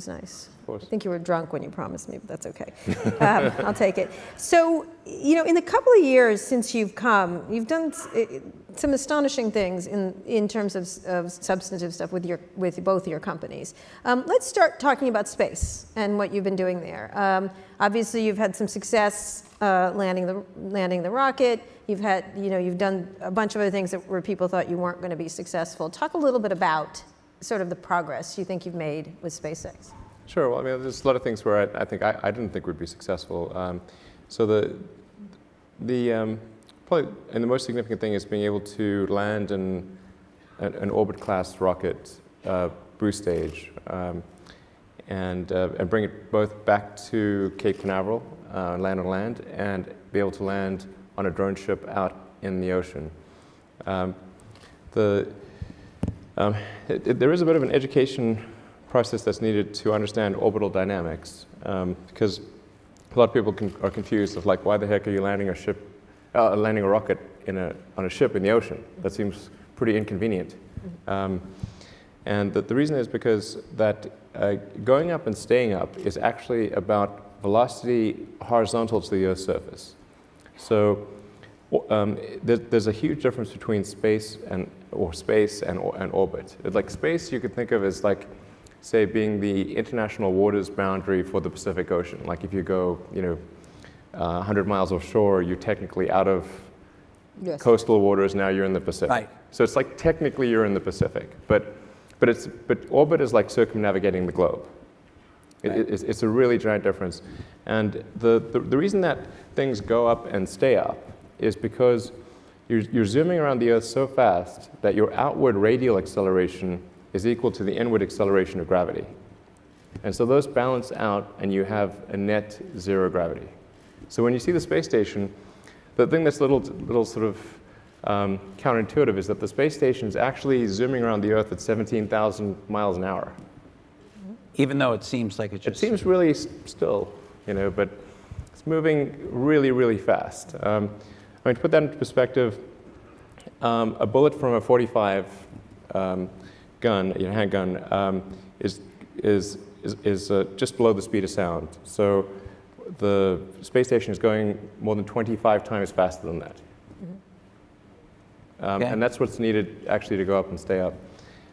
It's nice. Of course. I think you were drunk when you promised me, but that's okay. I'll take it. So, in the couple of years since you've come, you've done some astonishing things in terms of substantive stuff with both your companies. Let's start talking about space and what you've been doing there. Obviously, you've had some success landing the rocket. You've had, you've done a bunch of other things where people thought you weren't going to be successful. Talk a little bit about sort of the progress you think you've made with SpaceX. Sure. Well, I mean, there's a lot of things where I think I didn't think we'd be successful. So probably and the most significant thing is being able to land an orbit-class rocket boost stage and bring it both back to Cape Canaveral, land on land, and be able to land on a drone ship out in the ocean. There is a bit of an education process that's needed to understand orbital dynamics, because a lot of people are confused of like, why the heck are you landing a rocket on a ship in the ocean? That seems pretty inconvenient. And the reason is because that going up and staying up is actually about velocity horizontal to the Earth's surface. So there's a huge difference between space and orbit. Like space, you could think of as like, say, being the international waters boundary for the Pacific Ocean. Like if you go, 100 miles offshore, you're technically out of coastal waters. Now you're in the Pacific. Right. So it's like technically you're in the Pacific, but orbit is like circumnavigating the globe. Right. It's a really giant difference, and the reason that things go up and stay up is because you're zooming around the Earth so fast that your outward radial acceleration is equal to the inward acceleration of gravity. And so those balance out, and you have a net zero gravity. So when you see the space station, the thing that's little sort of counterintuitive is that the space station is actually zooming around the Earth at 17,000 miles an hour. Even though it seems like it just... It seems really still, but it's moving really, really fast. To put that into perspective, a bullet from a .45 gun, handgun, is just below the speed of sound. So the space station is going more than 25 times faster than that. Okay. And that's what's needed actually to go up and stay up.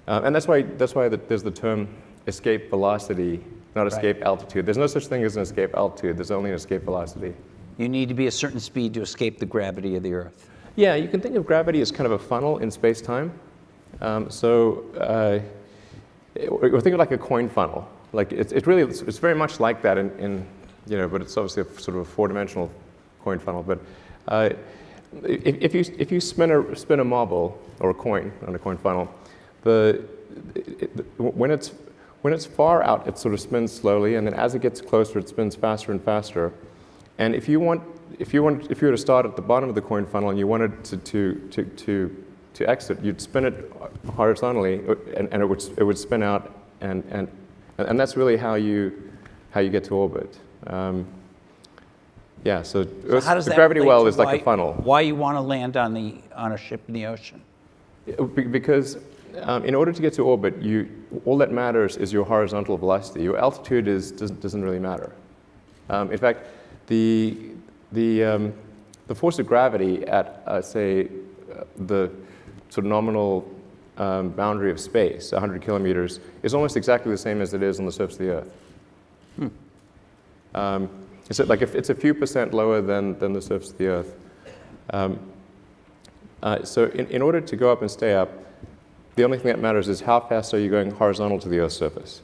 And that's why there's the term escape velocity, not escape altitude. There's no such thing as an escape altitude. There's only an escape velocity. You need to be a certain speed to escape the gravity of the Earth. Yeah, you can think of gravity as kind of a funnel in space-time. Or think of it like a coin funnel. Like it's very much like that but it's obviously a sort of a four-dimensional coin funnel. But if you spin a marble or a coin on a coin funnel, when it's far out, it sort of spins slowly, and then as it gets closer, it spins faster and faster. And if you were to start at the bottom of the coin funnel and you wanted to exit, you'd spin it horizontally, and it would spin out, and that's really how you get to orbit. So how does the that gravity relate well to is like a funnel. Why you want to land on a ship in the ocean? Because in order to get to orbit, all that matters is your horizontal velocity. Your altitude doesn't really matter. In fact, the force of gravity at say the sort of nominal boundary of space, 100 kilometers, is almost exactly the same as it is on the surface of the Earth. It's like if it's a few percent lower than the surface of the Earth. So in order to go up and stay up, the only thing that matters is how fast are you going horizontal to the Earth's surface.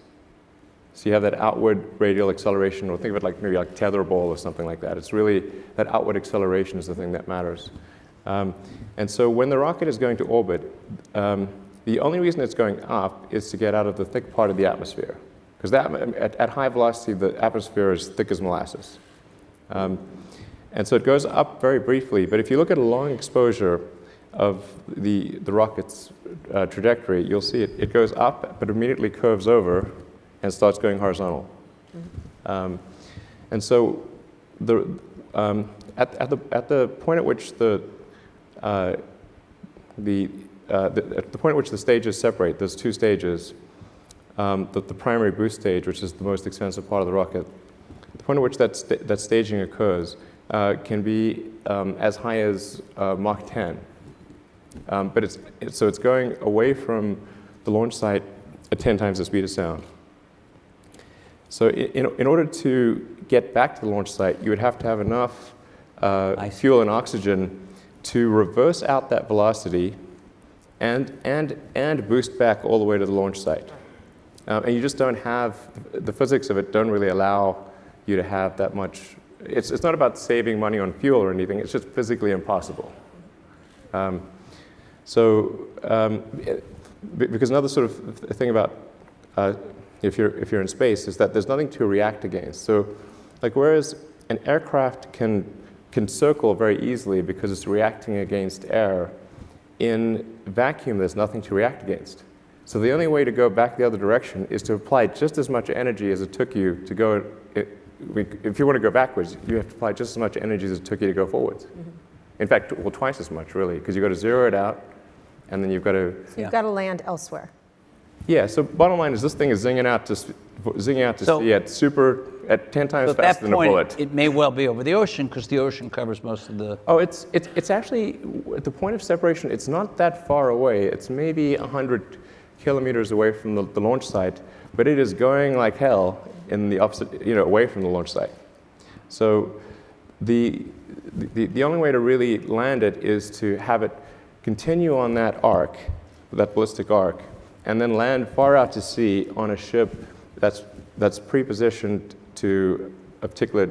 So you have that outward radial acceleration, or think of it like maybe like tetherball or something like that. It's really that outward acceleration is the thing that matters. And so when the rocket is going to orbit, the only reason it's going up is to get out of the thick part of the atmosphere. Because at high velocity, the atmosphere is thick as molasses. And so it goes up very briefly, but if you look at a long exposure of the rocket's trajectory, you'll see it goes up, but immediately curves over and starts going horizontal. And so at the point at which the point at which the stages separate, those two stages, the primary boost stage, which is the most expensive part of the rocket, the point at which that staging occurs can be as high as Mach 10. But it's going away from the launch site at 10 times the speed of sound. So in order to get back to the launch site, you would have to have enough fuel and oxygen to reverse out that velocity and boost back all the way to the launch site. And you just don't have, the physics of it don't really allow you to have that much. It's not about saving money on fuel or anything, it's just physically impossible. Because another sort of thing about if you're in space is that there's nothing to react against. So, like whereas an aircraft can circle very easily because it's reacting against air, in vacuum there's nothing to react against. So the only way to go back the other direction is to apply just as much energy as it took you to go. If you want to go backwards, you have to apply just as much energy as it took you to go forwards. Mm-hmm. In fact, well, twice as much, really, because you've got to zero it out, and then you've got to... So you've got to land elsewhere. Yeah, so bottom line is this thing is zinging out to sea at 10 times faster than a bullet. It may well be over the ocean, because the ocean covers most of the... Oh, it's actually, at the point of separation, it's not that far away. It's maybe 100 kilometers away from the launch site, but it is going like hell in the opposite, away from the launch site. So the only way to really land it is to have it continue on that arc, that ballistic arc, and then land far out to sea on a ship that's pre-positioned to a particular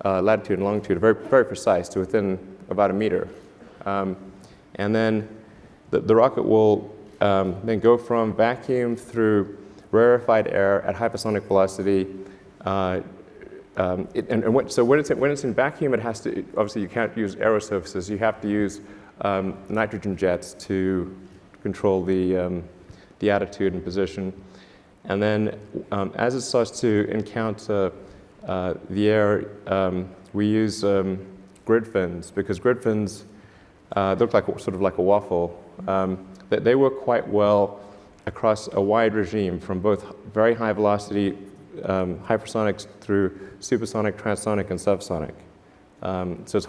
latitude and longitude, very, very precise, to within about a meter. And then the rocket will then go from vacuum through rarefied air at hypersonic velocity. So when it's in vacuum, it has to, obviously you can't use aero surfaces. You have to use nitrogen jets to control the attitude and position. And then as it starts to encounter the air, we use grid fins, because grid fins look like sort of like a waffle. They work quite well across a wide regime, from both very high velocity hypersonics through supersonic, transonic, and subsonic. So it's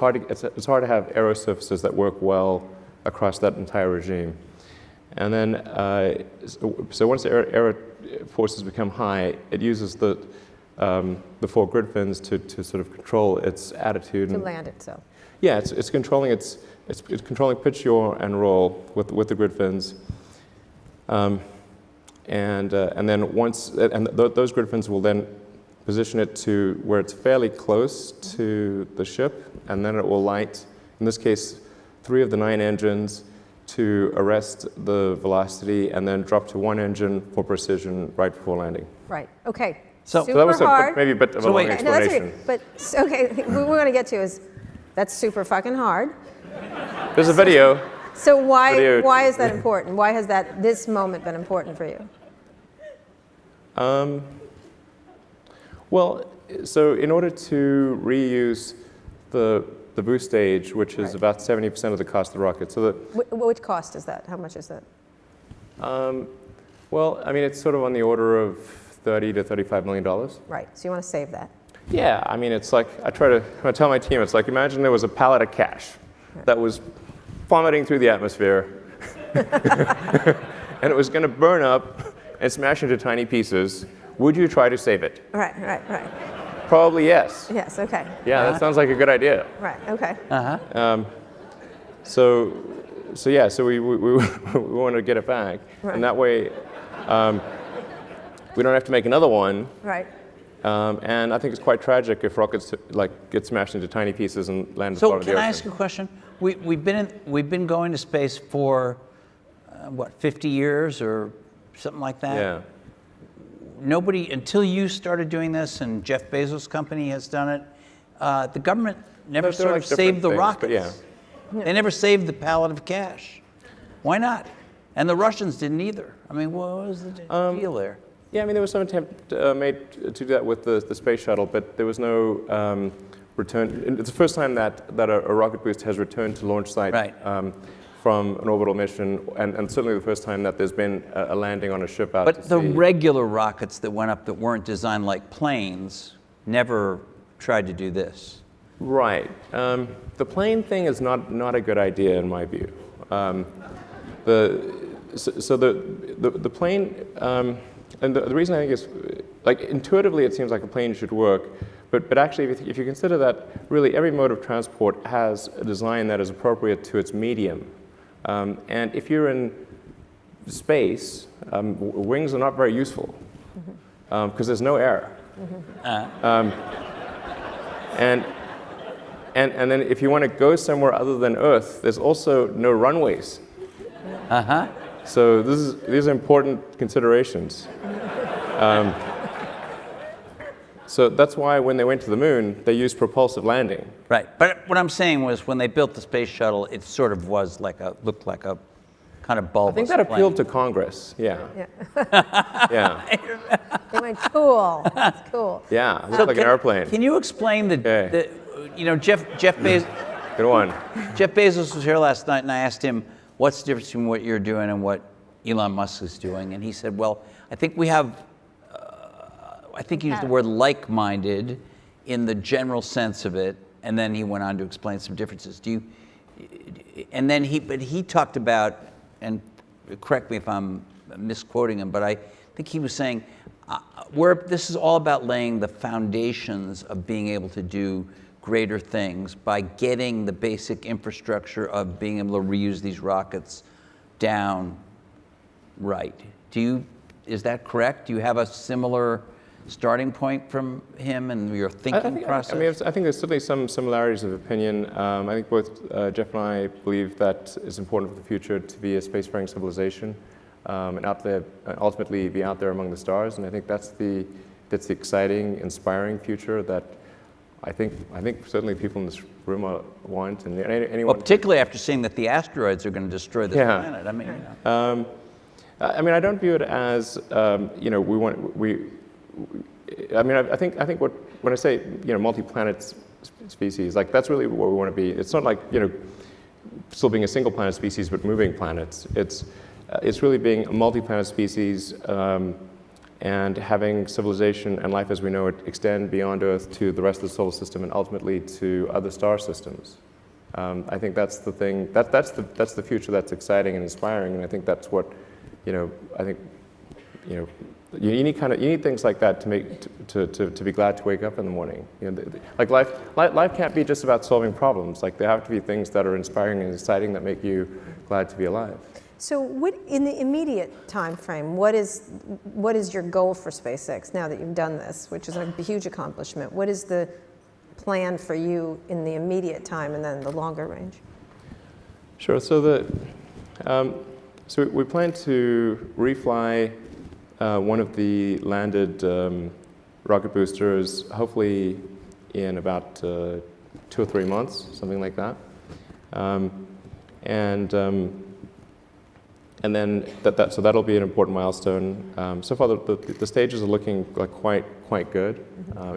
hard to have aero surfaces that work well across that entire regime. And then, so once the aero forces become high, it uses the four grid fins to sort of control its attitude. To land itself. Yeah, it's controlling it's controlling pitch, yaw, and roll with the grid fins. And then those grid fins will then position it to where it's fairly close to the ship, and then it will light, in this case, 3 of the 9 engines to arrest the velocity, and then drop to 1 engine for precision right before landing. Right. Okay. So super that was hard. maybe a bit of a long explanation. No, that's okay. But okay, what we're going to get to is that's super fucking hard. There's a video. So why is that important? Why has this moment been important for you? Well, so in order to reuse the boost stage, which is about 70% of the cost of the rocket, so that Which cost is that? How much is that? well, I mean, it's sort of on the order of $30 to $35 million. Right. So you want to save that. Yeah, I mean, it's like I tell my team, it's like imagine there was a pallet of cash that was plummeting through the atmosphere, and it was going to burn up and smash into tiny pieces. Would you try to save it? Right. Probably yes. Yes. Okay. Yeah, that sounds like a good idea. Right. Okay. So we want to get it back, Right. and that way we don't have to make another one. Right. And I think it's quite tragic if rockets get smashed into tiny pieces and land at the So bottom of the can ocean. I ask a question? We've been going to space for 50 years or something like that. Yeah. Nobody, until you started doing this, and Jeff Bezos' company has done it, the government never They're sort like of different saved the things, but rockets. yeah. They never saved the pallet of cash. Why not? And the Russians didn't either. I mean, what was the deal there? Yeah, I mean, there was some attempt made to do that with the space shuttle, but there was no return. It's the first time that a rocket boost has returned to launch site Right. from an orbital mission, and certainly the first time that there's been a landing on a ship out But to the sea. regular rockets that went up that weren't designed like planes never tried to do this. Right. The plane thing is not a good idea in my view. The plane, and the reason I think is, like, intuitively it seems like a plane should work, but actually if you consider that really every mode of transport has a design that is appropriate to its medium. And if you're in space, wings are not very useful because there's no air. And then if you want to go somewhere other than Earth, there's also no runways. So these are important considerations. So that's why when they went to the moon, they used propulsive landing. Right. But what I'm saying was when they built the space shuttle, it sort of was looked like a kind of bulbous I think that appealed plane. to Congress. Yeah. Yeah. They went, cool, that's cool. Yeah. It looked like an airplane. Can you explain Okay. Jeff Bezos? Good one. Jeff Bezos was here last night, and I asked him, what's the difference between what you're doing and what Elon Musk is doing? And he said, well, I think we have, I think he used the word like-minded in the general sense of it, and then he went on to explain some differences. And then he talked about, and correct me if I'm misquoting him, but I think he was saying, this is all about laying the foundations of being able to do greater things by getting the basic infrastructure of being able to reuse these rockets down right. Is that correct? Do you have a similar starting point from him and your thinking process? I think there's certainly some similarities of opinion. I think both Jeff and I believe that it's important for the future to be a spacefaring civilization and out there, ultimately be out there among the stars. And I think that's the exciting, inspiring future that I think certainly people in this room want, and anyone. Well, particularly after seeing that the asteroids are going to destroy this planet. I mean, I don't view it as I think when I say multi-planet species, like that's really what we want to be. It's not like still being a single planet species but moving planets. It's really being a multi-planet species and having civilization and life as we know it extend beyond Earth to the rest of the solar system and ultimately to other star systems. I think that's the thing. That's the future that's exciting and inspiring, and I think that's what you need things like that to be glad to wake up in the morning. Like life can't be just about solving problems. Like there have to be things that are inspiring and exciting that make you glad to be alive. So what, in the immediate time frame, what is your goal for SpaceX now that you've done this, which is a huge accomplishment? What is the plan for you in the immediate time and then the longer range? Sure. So we plan to refly one of the landed rocket boosters, hopefully in about 2 or 3 months, something like that. And then so that'll be an important milestone. So far, the stages are looking like quite good,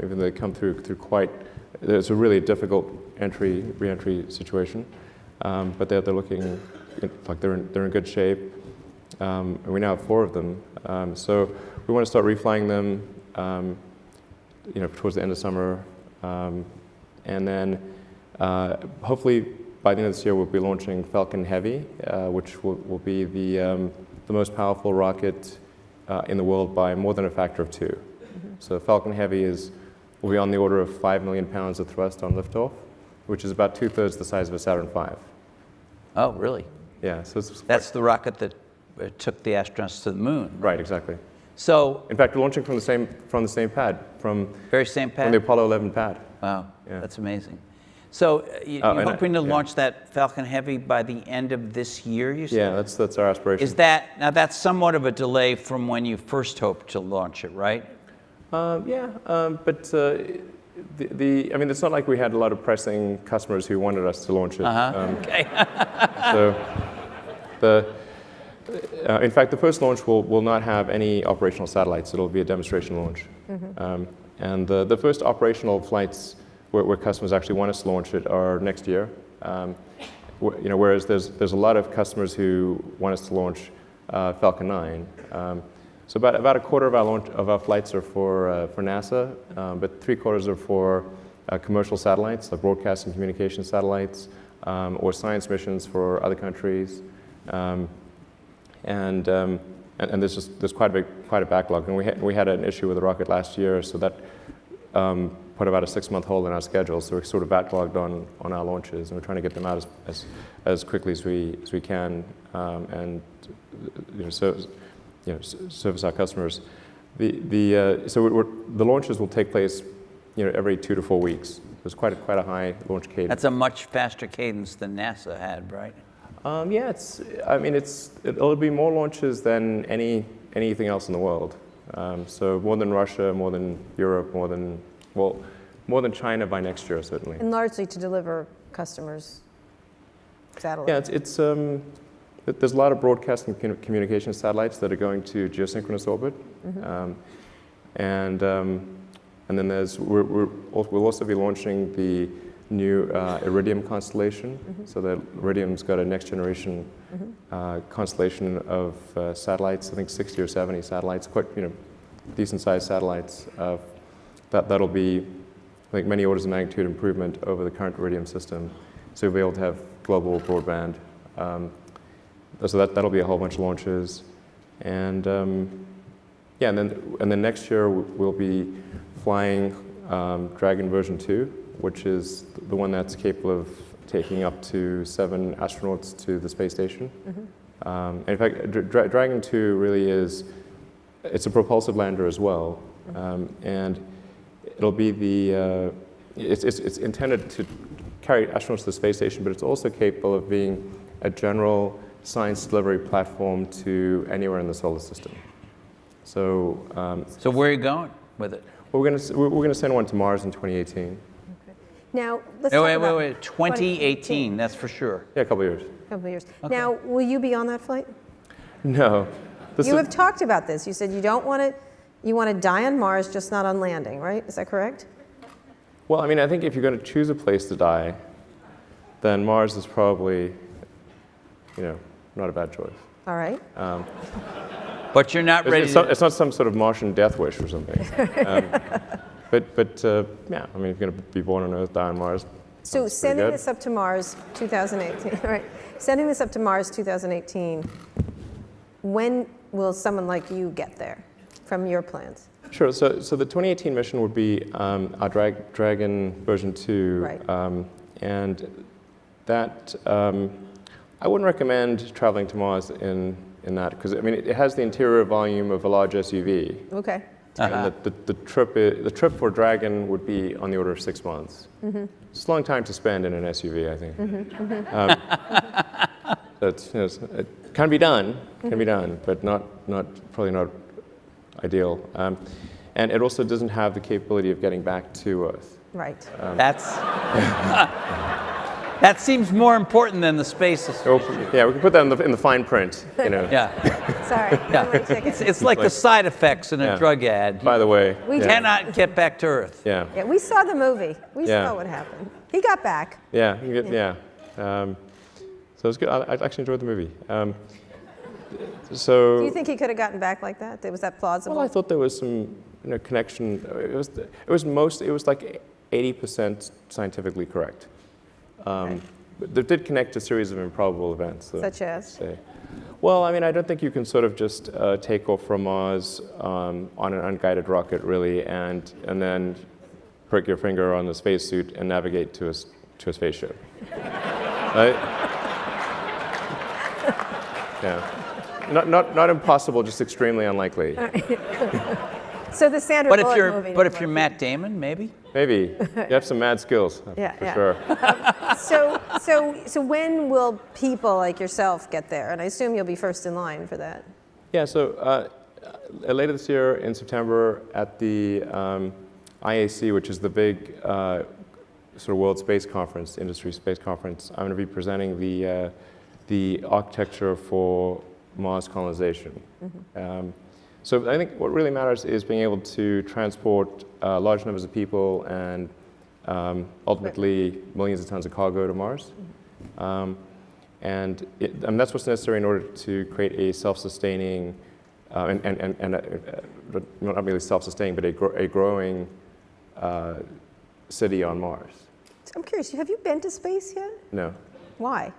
even though they come through quite. It's a really difficult re-entry situation, but they're looking like they're in good shape. And we now have 4 of them. So we want to start reflying them, towards the end of summer, and then hopefully by the end of this year we'll be launching Falcon Heavy, which will be the most powerful rocket in the world by more than a factor of 2. So Falcon Heavy will be on the order of 5 million pounds of thrust on liftoff, which is about 2/3 the size of a Saturn V. Oh, really? Yeah. So that's the rocket that took the astronauts to the moon. Right. Exactly. So, in fact, we're launching from the same pad, from the Apollo 11 pad. Wow, yeah. That's amazing. So you're hoping to launch that Falcon Heavy by the end of this year, you said? Yeah, that's our aspiration. That's somewhat of a delay from when you first hoped to launch it, right? But I mean, it's not like we had a lot of pressing customers who wanted us to launch it. Okay. So in fact, the first launch will not have any operational satellites. It'll be a demonstration launch. And the first operational flights where customers actually want us to launch it are next year. whereas there's a lot of customers who want us to launch Falcon 9. So about a quarter of our flights are for NASA, but 3/4 are for commercial satellites, like broadcast and communication satellites, or science missions for other countries. And there's quite a backlog. And we had an issue with the rocket last year, so that put about a 6-month hold in our schedule. So we're sort of backlogged on our launches, and we're trying to get them out as quickly as we can, and service our customers. So the launches will take place, every 2 to 4 weeks. There's quite a high launch cadence. That's a much faster cadence than NASA had, right? Yeah, it'll be more launches than anything else in the world. So more than Russia, more than Europe, more than China by next year, certainly. And largely to deliver customers' satellites. Yeah, there's a lot of broadcast and communication satellites that are going to geosynchronous orbit, and then we'll also be launching the new Iridium constellation. So the Iridium's got a next generation constellation of satellites. I think 60 or 70 satellites, quite decent sized satellites. That'll be, I think, many orders of magnitude improvement over the current Iridium system. So we'll be able to have global broadband. So that'll be a whole bunch of launches, and and then next year we'll be flying Dragon version 2, which is the one that's capable of taking up to 7 astronauts to the space station. And in fact, Dragon 2 really it's a propulsive lander as well, and it'll be it's intended to carry astronauts to the space station, but it's also capable of being a general science delivery platform to anywhere in the solar system. So, so where are you going with it? Well, we're going to send one to Mars in 2018. Okay. Now, let's talk about... Wait, 2018, that's for sure. Yeah, a couple of years. Okay. Now, will you be on that flight? No. You have talked about this. You said you want to die on Mars, just not on landing, right? Is that correct? Well, I think if you're going to choose a place to die, then Mars is probably, not a bad choice. All right. But you're not ready. It's not some sort of Martian death wish or something. But yeah, if you're going to be born on Earth, die on Mars. So sending this up to Mars 2018, right? Sending this up to Mars 2018, when will someone like you get there from your plans? Sure. So the 2018 mission would be our Dragon version 2. Right. And that, I wouldn't recommend traveling to Mars in that, because it has the interior volume of a large SUV. Okay. And the trip for Dragon would be on the order of 6 months. It's a long time to spend in an SUV, I think. It can be done, but probably not ideal. And it also doesn't have the capability of getting back to Earth. Right. That seems more important than the space. Yeah, we can put that in the fine print. Yeah. Sorry. Yeah. It's like the side effects in a drug ad. By the way, We cannot get back to Earth. Yeah. Yeah, we saw the movie. We saw what happened. He got back. Yeah. So it was good. I actually enjoyed the movie. Do you think he could have gotten back like that? Was that plausible? Well, I thought there was some connection. It was like 80% scientifically correct. Okay. But there did connect a series of improbable events. Such as? Well, I don't think you can sort of just take off from Mars on an unguided rocket, really, and then prick your finger on the spacesuit and navigate to a spaceship. Right? Yeah. Not impossible, just extremely unlikely. So the Sandra Bullock movie. But if you're Matt Damon, maybe? Maybe. You have some mad skills, for sure. So when will people like yourself get there? And I assume you'll be first in line for that. Yeah, so later this year in September at the IAC, which is the big sort of world space conference, industry space conference, I'm going to be presenting the architecture for Mars colonization. So I think what really matters is being able to transport large numbers of people and ultimately millions of tons of cargo to Mars. And that's what's necessary in order to create a self-sustaining, not merely self-sustaining, but a growing city on Mars. So I'm curious, have you been to space yet? No. Why? I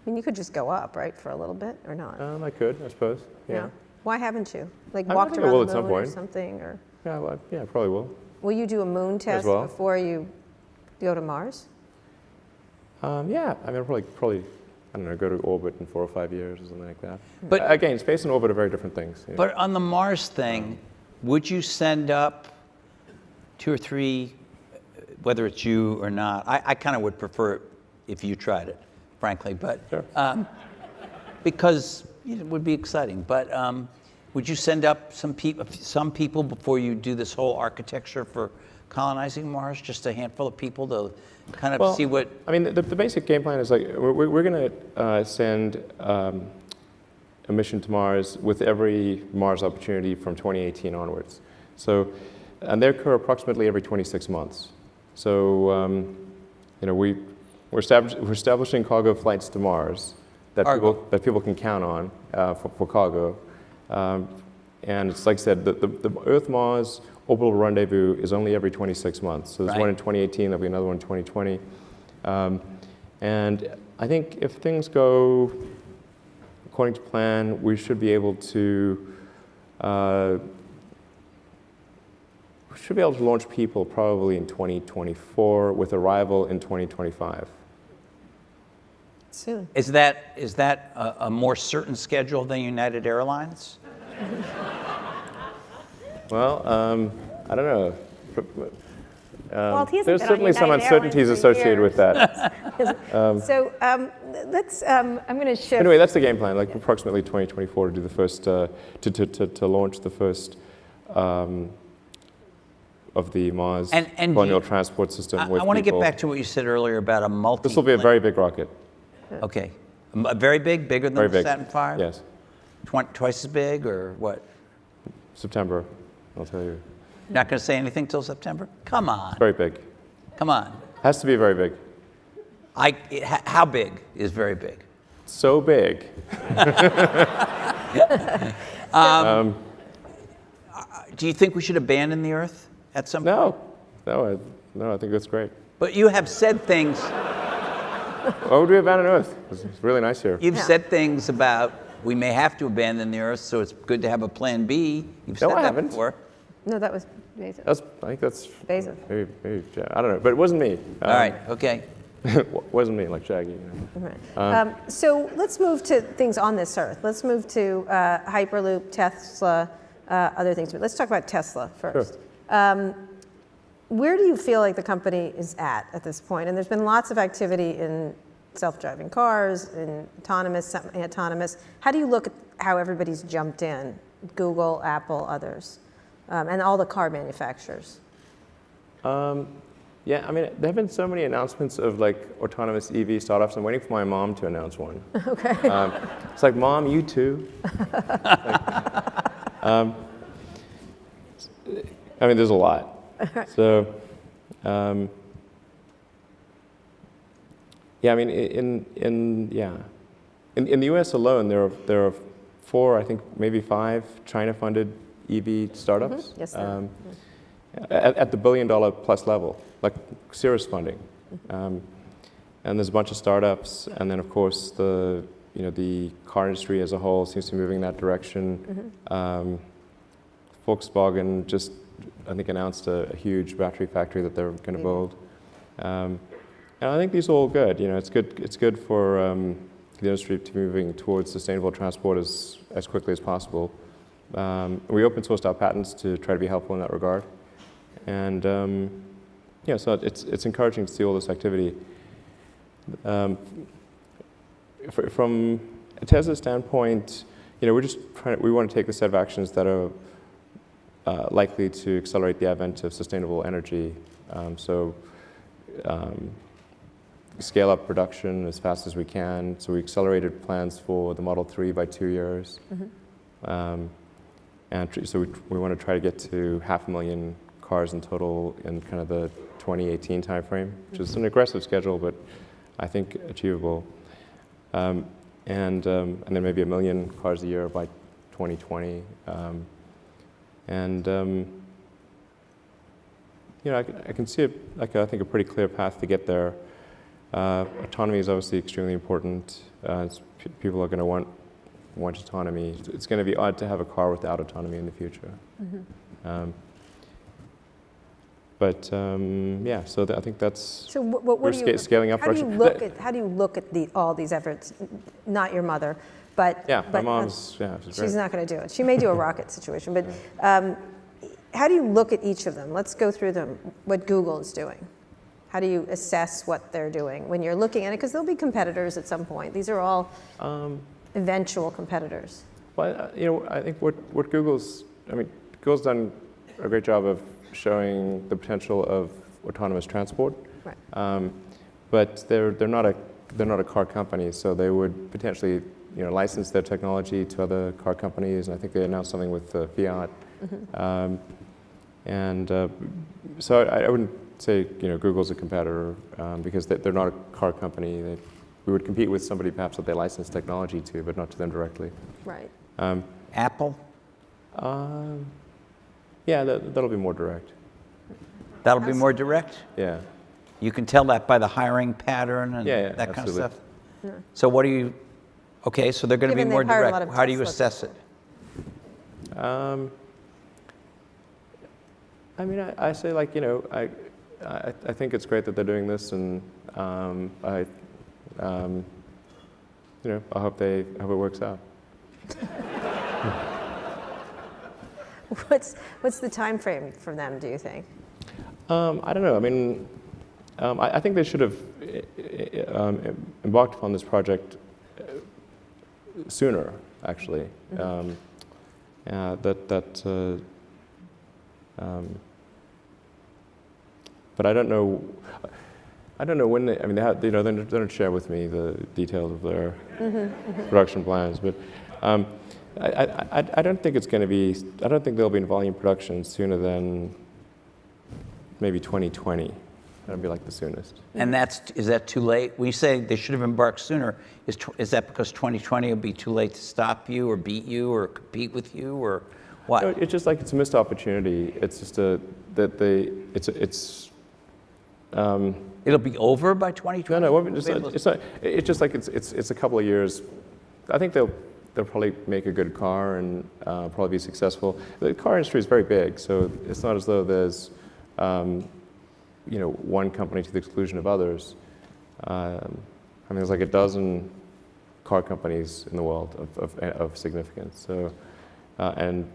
mean, you could just go up, right, for a little bit, or not? I could, I suppose. Yeah. Why haven't you? Like I walked think I around will the at some moon or point. something, or Yeah, well, yeah, I probably will. will you do a moon test well. before you go to Mars? Yeah, I mean, I'll probably, I don't know, go to orbit in 4 or 5 years or something like that. But- again, space and orbit are very different things. Yeah. But on the Mars thing, would you send up 2 or 3, whether it's you or not? I kind of would prefer it if you tried it, frankly, but Sure. Because it would be exciting. But would you send up some people before you do this whole architecture for colonizing Mars? Just a handful of people to kind of see what. I mean, the basic game plan is like we're going to send a mission to Mars with every Mars opportunity from 2018 onwards. So, and they occur approximately every 26 months. So, you know, we're establishing cargo flights to Mars that people can count on for cargo. And it's like I said, the Earth-Mars orbital rendezvous is only every 26 months. So there's one in 2018, there'll be another one in 2020. And I think if things go according to plan, we should be able to launch people probably in 2024 with arrival in 2025. Soon. Is that a more certain schedule than United Airlines? Well, I don't know. Well, he hasn't There's been on certainly some United uncertainties Airlines for associated with that. So let's. I'm going to shift. Anyway, that's the game plan. Like approximately 2024 to do the first to launch the first of the Mars colonial transport system. I with want to get people. back to what you said earlier about a multi. This will be a very big rocket. Okay, very big, bigger than Very the big. Saturn V. Yes. Twice as big, or what? September, I'll tell you. You're not going to say anything till September? Come on, Very big. come on. Has to be very big. How big is very big? So big. Do you think we should abandon the Earth at some point? No, I think that's great. But you have said things. Why would we abandon Earth? It's really nice here. You've said things about we may have to abandon the Earth, so it's good to have a plan B. You've said No, I that haven't. before. No, that was Bezos. I think that's Bezos. maybe I don't know, but it wasn't me. All right. Okay. Wasn't me, like Shaggy. You know. Right. So let's move to things on this Earth. Let's move to Hyperloop, Tesla, other things. But let's talk about Tesla first. Sure. Where do you feel like the company is at this point? And there's been lots of activity in self-driving cars, in autonomous, semi-autonomous. How do you look at how everybody's jumped in? Google, Apple, others, and all the car manufacturers. Yeah, I mean, there have been so many announcements of like autonomous EV startups. I'm waiting for my mom to announce one. Okay. It's like, Mom, you too. I mean, there's a lot. So, yeah, I mean, in the U.S. alone, there are 4, I think maybe 5 China-funded EV startups. Yes, there are. At the $1 billion plus level, like serious funding. And there's a bunch of startups, and then of course the car industry as a whole seems to be moving in that direction. Volkswagen just, I think, announced a huge battery factory that they're going to build. And I think these are all good. You know, it's good for the industry to be moving towards sustainable transport as quickly as possible. We open sourced our patents to try to be helpful in that regard. And yeah, so it's encouraging to see all this activity. From a Tesla standpoint, you know, we want to take a set of actions that are likely to accelerate the advent of sustainable energy. Scale up production as fast as we can. So we accelerated plans for the Model 3 by 2 years. And so we want to try to get to 500,000 cars in total in kind of the 2018 timeframe, which is an aggressive schedule, but I think, achievable. And then maybe 1 million cars a year by 2020. You know, I can see I think a pretty clear path to get there. Autonomy is obviously extremely important. People are going to want autonomy. It's going to be odd to have a car without autonomy in the future. Yeah, so I think that's So what do you, scaling up. how do you look at all these efforts? Not your mother, but Yeah, but, my mom's. Yeah, she's great. she's not going to do it. She may do a rocket situation, but how do you look at each of them? Let's go through them. What Google is doing. How do you assess what they're doing when you're looking at it? Because there'll be competitors at some point. These are all eventual competitors. Well, you know, I think what Google's done a great job of showing the potential of autonomous transport. Right. But they're not a car company, so they would potentially, you know, license their technology to other car companies. And I think they announced something with Fiat. So I wouldn't say, you know, Google's a competitor because they're not a car company. We would compete with somebody perhaps that they license technology to, but not to them directly. Right. Apple? Yeah, that'll be more direct. That'll be more direct? Yeah. You can tell that by the hiring pattern and Yeah, that kind of absolutely. stuff? So what do you, okay, so they're going to be Given more they've hired a lot direct. of How do you Tesla assess it? I mean, I say, like, you know, I think it's great that they're doing this, and you know, I hope it works out. What's the time frame for them, do you think? I don't know. I mean, I think they should have embarked upon this project sooner, actually. But I don't know. I don't know when they. I mean, they don't share with me the details of their production plans. But I don't think it's going to be. I don't think they'll be in volume production sooner than maybe 2020. That'll be like the soonest. And is that too late? When you say they should have embarked sooner, is that because 2020 will be too late to stop you or beat you or compete with you or what? No, it's just like it's a missed opportunity. It's just It'll be over by 2020? No, it's not. It's just like it's a couple of years. I think they'll probably make a good car and probably be successful. The car industry is very big, so it's not as though there's you know, one company to the exclusion of others. I mean, there's like a dozen car companies in the world of significance. So, and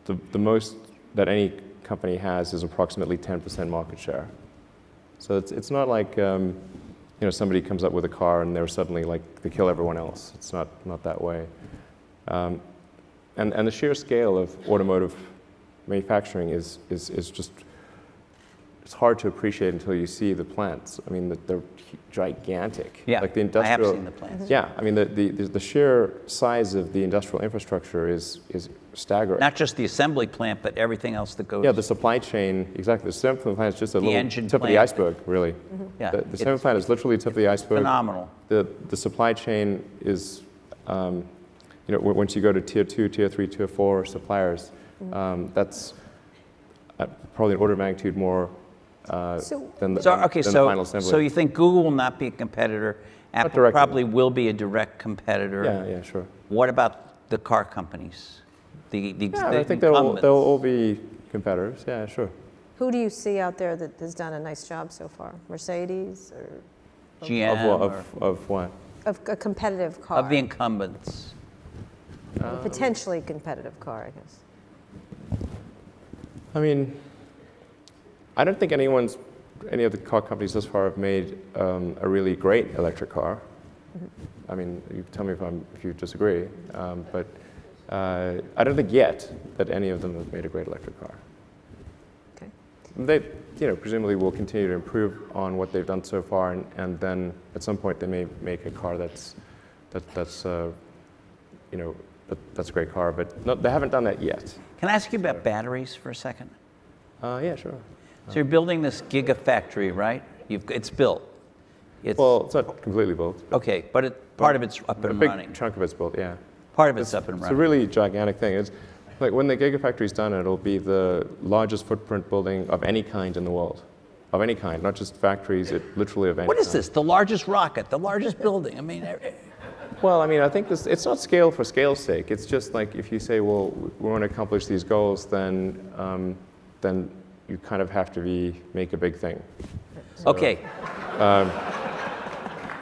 the most that any company has is approximately 10% market share. So it's not like you know, somebody comes up with a car and they're suddenly like they kill everyone else. It's not that way. And the sheer scale of automotive manufacturing is just. It's hard to appreciate until you see the plants. I mean, they're gigantic. Yeah, like the industrial, I have seen the plants. Yeah, I mean, the sheer size of the industrial infrastructure is staggering. Not just the assembly plant, but everything else that goes. Yeah, the supply chain, exactly. The assembly plant is just a little engine tip of the plant. iceberg, really. Yeah, The assembly plant is literally the tip of the iceberg. Phenomenal. The supply chain is, you know, once you go to tier 2, tier 3, tier 4 suppliers, that's probably an order of magnitude more than the final assembly. So you think Google will not be a competitor? Apple directly. probably will be a direct competitor. Yeah, sure. What about the car companies? The I think they'll all be competitors. Yeah, sure. Who do you see out there that has done a nice job so far? Mercedes or GM Of what? of a competitive car? of the incumbents. A potentially competitive car, I guess. I mean, I don't think any of the car companies thus far have made a really great electric car. I mean, you tell me if you disagree, but I don't think yet that any of them have made a great electric car. Okay. They, you know, presumably will continue to improve on what they've done so far, and then at some point they may make a car that's you know, that's a great car, but no, they haven't done that yet. Can I ask you about batteries for a second? Yeah, sure. So you're building this gigafactory, right? It's built. Well, it's not completely built. Okay, but part of it's up A and big running. chunk of it's built, yeah. Part of it's up and It's a running. really gigantic thing. It's like when the Gigafactory's done, it'll be the largest footprint building of any kind in the world. Of any kind, not just factories, literally of any What is kind. this? The largest rocket, the largest building? I mean, Well, I mean, I think it's not scale for scale's sake. It's just like if you say, well, we want to accomplish these goals, then you kind of have to make a big thing. So, okay.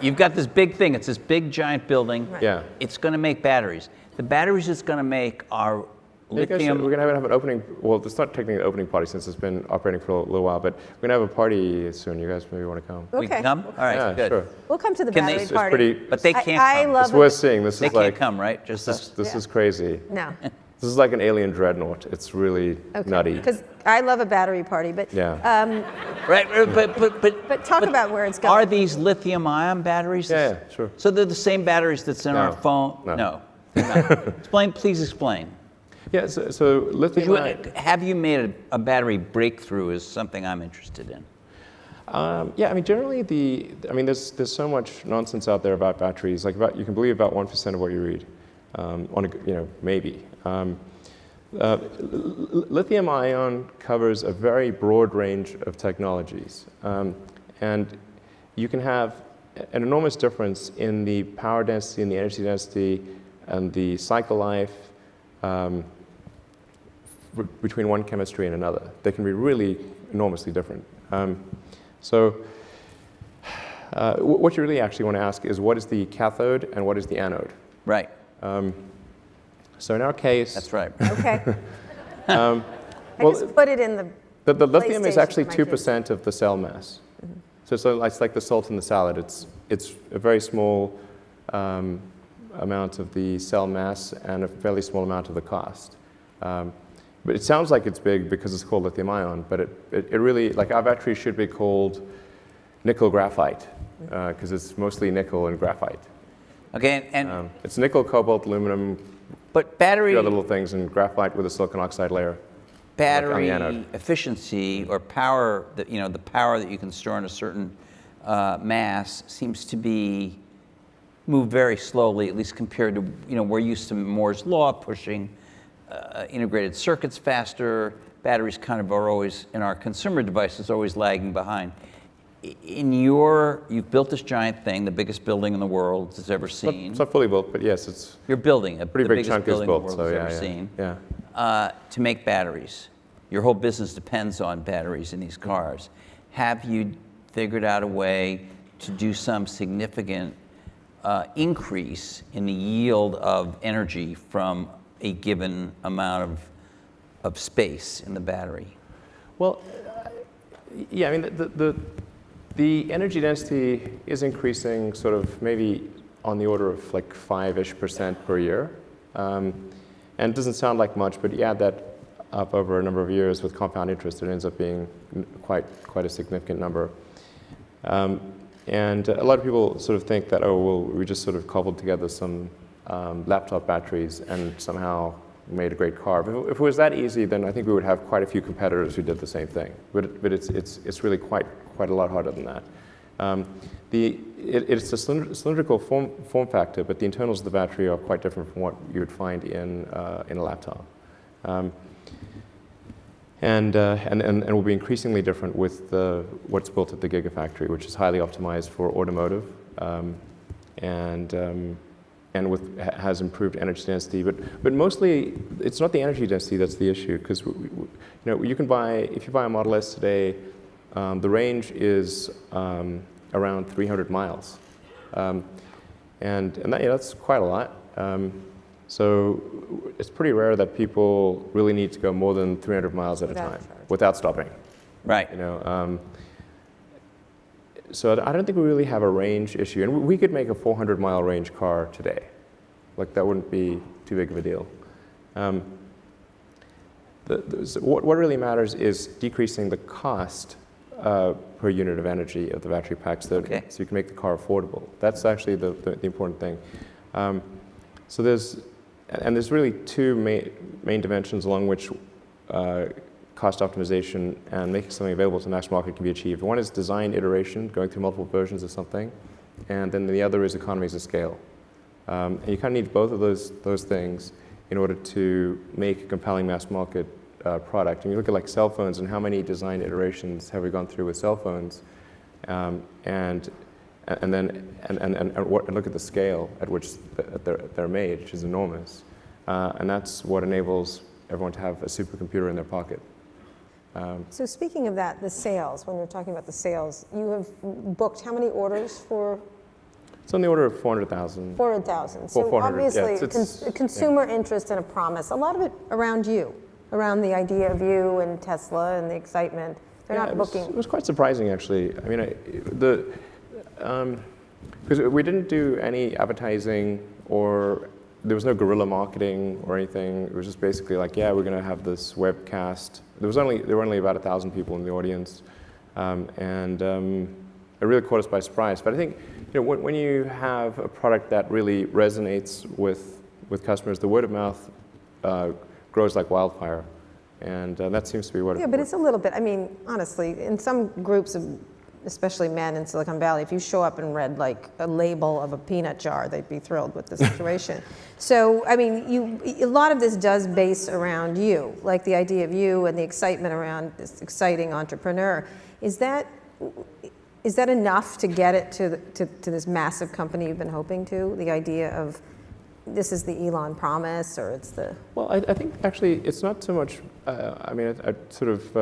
You've got this big thing. It's this big, giant building. Yeah. It's going to make batteries. The batteries it's going to make are We're lithium. going to have an opening. Well, it's not technically an opening party since it's been operating for a little while, but we're going to have a party soon. You guys maybe want to come? We can come? All right, Yeah, good. sure. We'll come to the Can they- battery It's party. pretty- But they can't I come. love It's worth seeing. This They is can't like come, right? Just us. this Yeah. is crazy. No. This is like an alien dreadnought. It's really nutty. Because I love a battery party, but Yeah. Right, but talk about where it's going. Are these lithium-ion batteries? Yeah, sure. So they're the same batteries that's in No, our phone? no. they're not. Please explain. Yeah. So lithium. Have you made a battery breakthrough is something I'm interested in. Yeah, I mean, generally there's so much nonsense out there about batteries. Like you can believe about 1% of what you read, maybe. Lithium ion covers a very broad range of technologies, and you can have an enormous difference in the power density and the energy density and the cycle life between one chemistry and another. They can be really enormously different. What you really actually want to ask is what is the cathode and what is the anode? Right. So in our case, That's right. Okay. well, I just put it in the the lithium is PlayStation actually for my kids. 2% of the cell mass. So it's like the salt in the salad. It's a very small amount of the cell mass and a fairly small amount of the cost. But it sounds like it's big because it's called lithium ion, but it really, like our battery should be called nickel graphite because it's mostly nickel and graphite. Okay, and It's nickel, cobalt, aluminum, but battery the other little things, and graphite with a silicon oxide layer. battery on the anode. efficiency or power that the power that you can store in a certain mass seems to be move very slowly, at least compared to we're used to Moore's law pushing integrated circuits faster. Batteries kind of are always in our consumer devices always lagging behind. You've built this giant thing, the biggest building in the world it's ever seen. It's not fully built, but yes, it's You're building a pretty the big biggest chunk is building the built. world So has yeah, ever yeah, seen. yeah. To make batteries. Your whole business depends on batteries in these cars. Have you figured out a way to do some significant increase in the yield of energy from a given amount of space in the battery? Well, yeah, I mean, the energy density is increasing sort of maybe on the order of like 5-ish% per year. And it doesn't sound like much, but you add that up over a number of years with compound interest, it ends up being quite a significant number. And a lot of people sort of think that, oh, well, we just sort of cobbled together some laptop batteries and somehow made a great car. But if it was that easy, then I think we would have quite a few competitors who did the same thing. But it's really quite a lot harder than that. It's a cylindrical form factor, but the internals of the battery are quite different from what you would find in a laptop. And will be increasingly different with what's built at the Gigafactory, which is highly optimized for automotive, and has improved energy density. But mostly, it's not the energy density that's the issue, because you can buy, if you buy a Model S today, the range is around 300 miles, and that's quite a lot. So it's pretty rare that people really need to go more than 300 miles at a time without stopping. Right. So I don't think we really have a range issue. And we could make a 400-mile range car today. Like, that wouldn't be too big of a deal. So what really matters is decreasing the cost per unit of energy of the battery packs, so you can make the car affordable. That's actually the important thing. So there's really two main dimensions along which cost optimization and making something available to mass market can be achieved. One is design iteration, going through multiple versions of something, and then the other is economies of scale. And you kind of need both of those things in order to make a compelling mass market product. And you look at like cell phones and how many design iterations have we gone through with cell phones, and look at the scale at which they're made, which is enormous. And that's what enables everyone to have a supercomputer in their pocket. So speaking of that, the sales, when we're talking about the sales, you have booked how many orders for? It's on the order of 400,000. 400,000. So 400, obviously, yeah, consumer interest and a promise. A lot of it around you, around the idea of you and Tesla and the excitement. They're not booking. It was quite surprising, actually. I mean, because we didn't do any advertising or there was no guerrilla marketing or anything. It was just basically like, yeah, we're going to have this webcast. There were only about 1,000 people in the audience, and it really caught us by surprise. But I think, when you have a product that really resonates with customers, the word of mouth grows like wildfire, and that seems to be what. Yeah, but it's a little bit. I mean, honestly, in some groups of, especially men in Silicon Valley, if you show up and read like a label of a peanut jar, they'd be thrilled with the situation. So, I mean, a lot of this does base around you, like the idea of you and the excitement around this exciting entrepreneur. Is that enough to get it to this massive company you've been hoping to? The idea of this is the Elon promise, or it's the... Well, I think actually it's not so much, I mean, I sort of,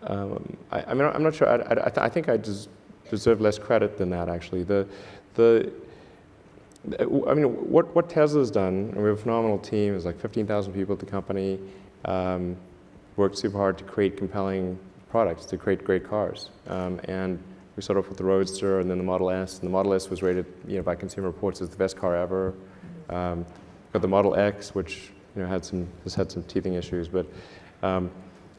I mean, I'm not sure. I think I deserve less credit than that. Actually, I mean, what Tesla's done, and we have a phenomenal team. There's like 15,000 people at the company. Worked super hard to create compelling products, to create great cars. And we started off with the Roadster, and then the Model S. And the Model S was rated, by Consumer Reports as the best car ever. Got the Model X, which has had some teething issues, but.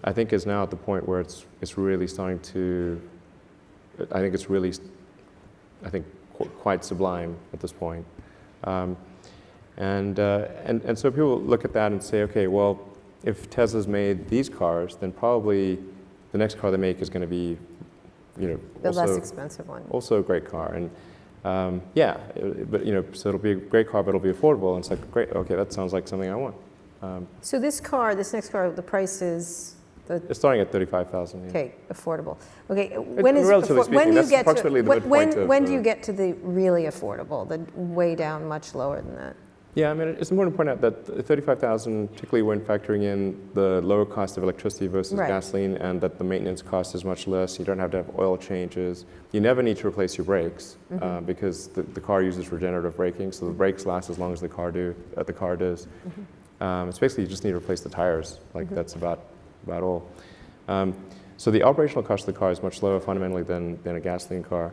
I think is now at the point where it's really starting to. I think it's really, quite sublime at this point, and so people look at that and say, okay, well, if Tesla's made these cars, then probably the next car they make is going to be, the also, less expensive one. Also a great car, and but so it'll be a great car, but it'll be affordable. And it's like, great, okay, that sounds like something I want. So this next car, the price is. It's starting at 35,000. Yeah. Okay, affordable. Okay, relatively speaking, that's approximately the midpoint of, when do you get to the really affordable, the way down much lower than that? Yeah, I mean, it's important to point out that 35,000, particularly when factoring in the lower cost of electricity versus gasoline, and that the maintenance cost is much less. You don't have to have oil changes. You never need to replace your brakes because the car uses regenerative braking, so the brakes last as long as the car does. It's basically you just need to replace the tires. Like that's about all. So the operational cost of the car is much lower fundamentally than a gasoline car,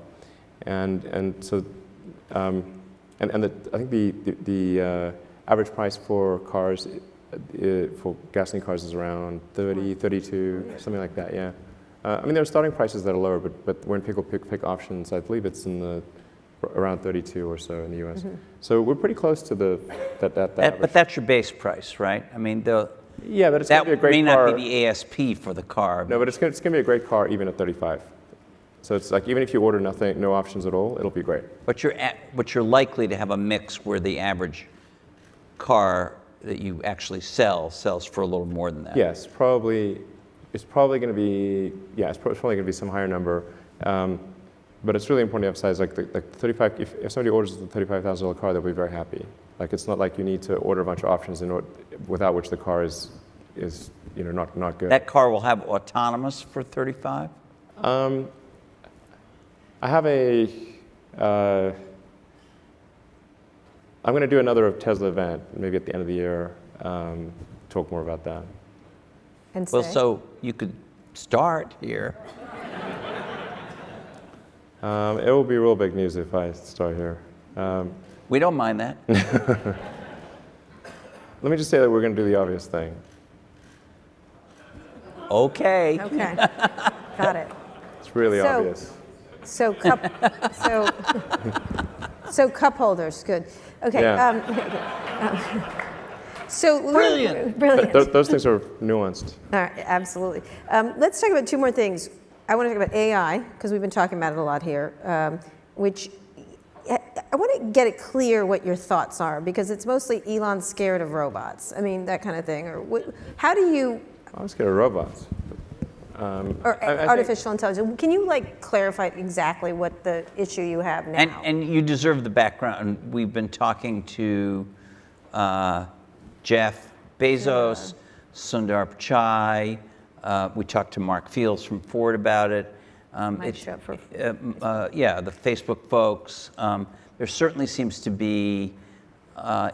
and so I think the average price for cars for gasoline cars is around 30, 32, something like that. Yeah, I mean there are starting prices that are lower, but when people pick options, I believe it's in around 32 or so in the U.S. So we're pretty close to that average. But that's your base price, right? I mean Yeah, but it's going to be a great car. That may not be the ASP for the car. No, but it's going to be a great car even at 35. So it's like even if you order nothing, no options at all, it'll be great. But you're likely to have a mix where the average car that you actually sells for a little more than that. Yes, probably. It's probably going to be it's probably going to be some higher number. But it's really important to emphasize like the 35. If somebody orders the $35,000 car, they'll be very happy. Like it's not like you need to order a bunch of options without which the car is not good. That car will have autonomous for 35? I have I'm going to do another Tesla event, maybe at the end of the year, talk more about that. And well, so you could start here. It will be real big news if I start here. We don't mind that. Let me just say that we're going to do the obvious thing. Okay. Okay, got it. It's really obvious. So cup holders, good. Okay. Yeah. So Brilliant. Brilliant. Those things are nuanced. All right, absolutely. Let's talk about two more things. I want to talk about AI, because we've been talking about it a lot here, which I want to get it clear what your thoughts are, because it's mostly Elon's scared of robots. I mean, that kind of thing. Or how do you... I'm scared of robots. Or artificial intelligence. Can you clarify exactly what the issue you have now? And you deserve the background. We've been talking to Jeff Bezos, Sundar Pichai. We talked to Mark Fields from Ford about it. Yeah, the Facebook folks. There certainly seems to be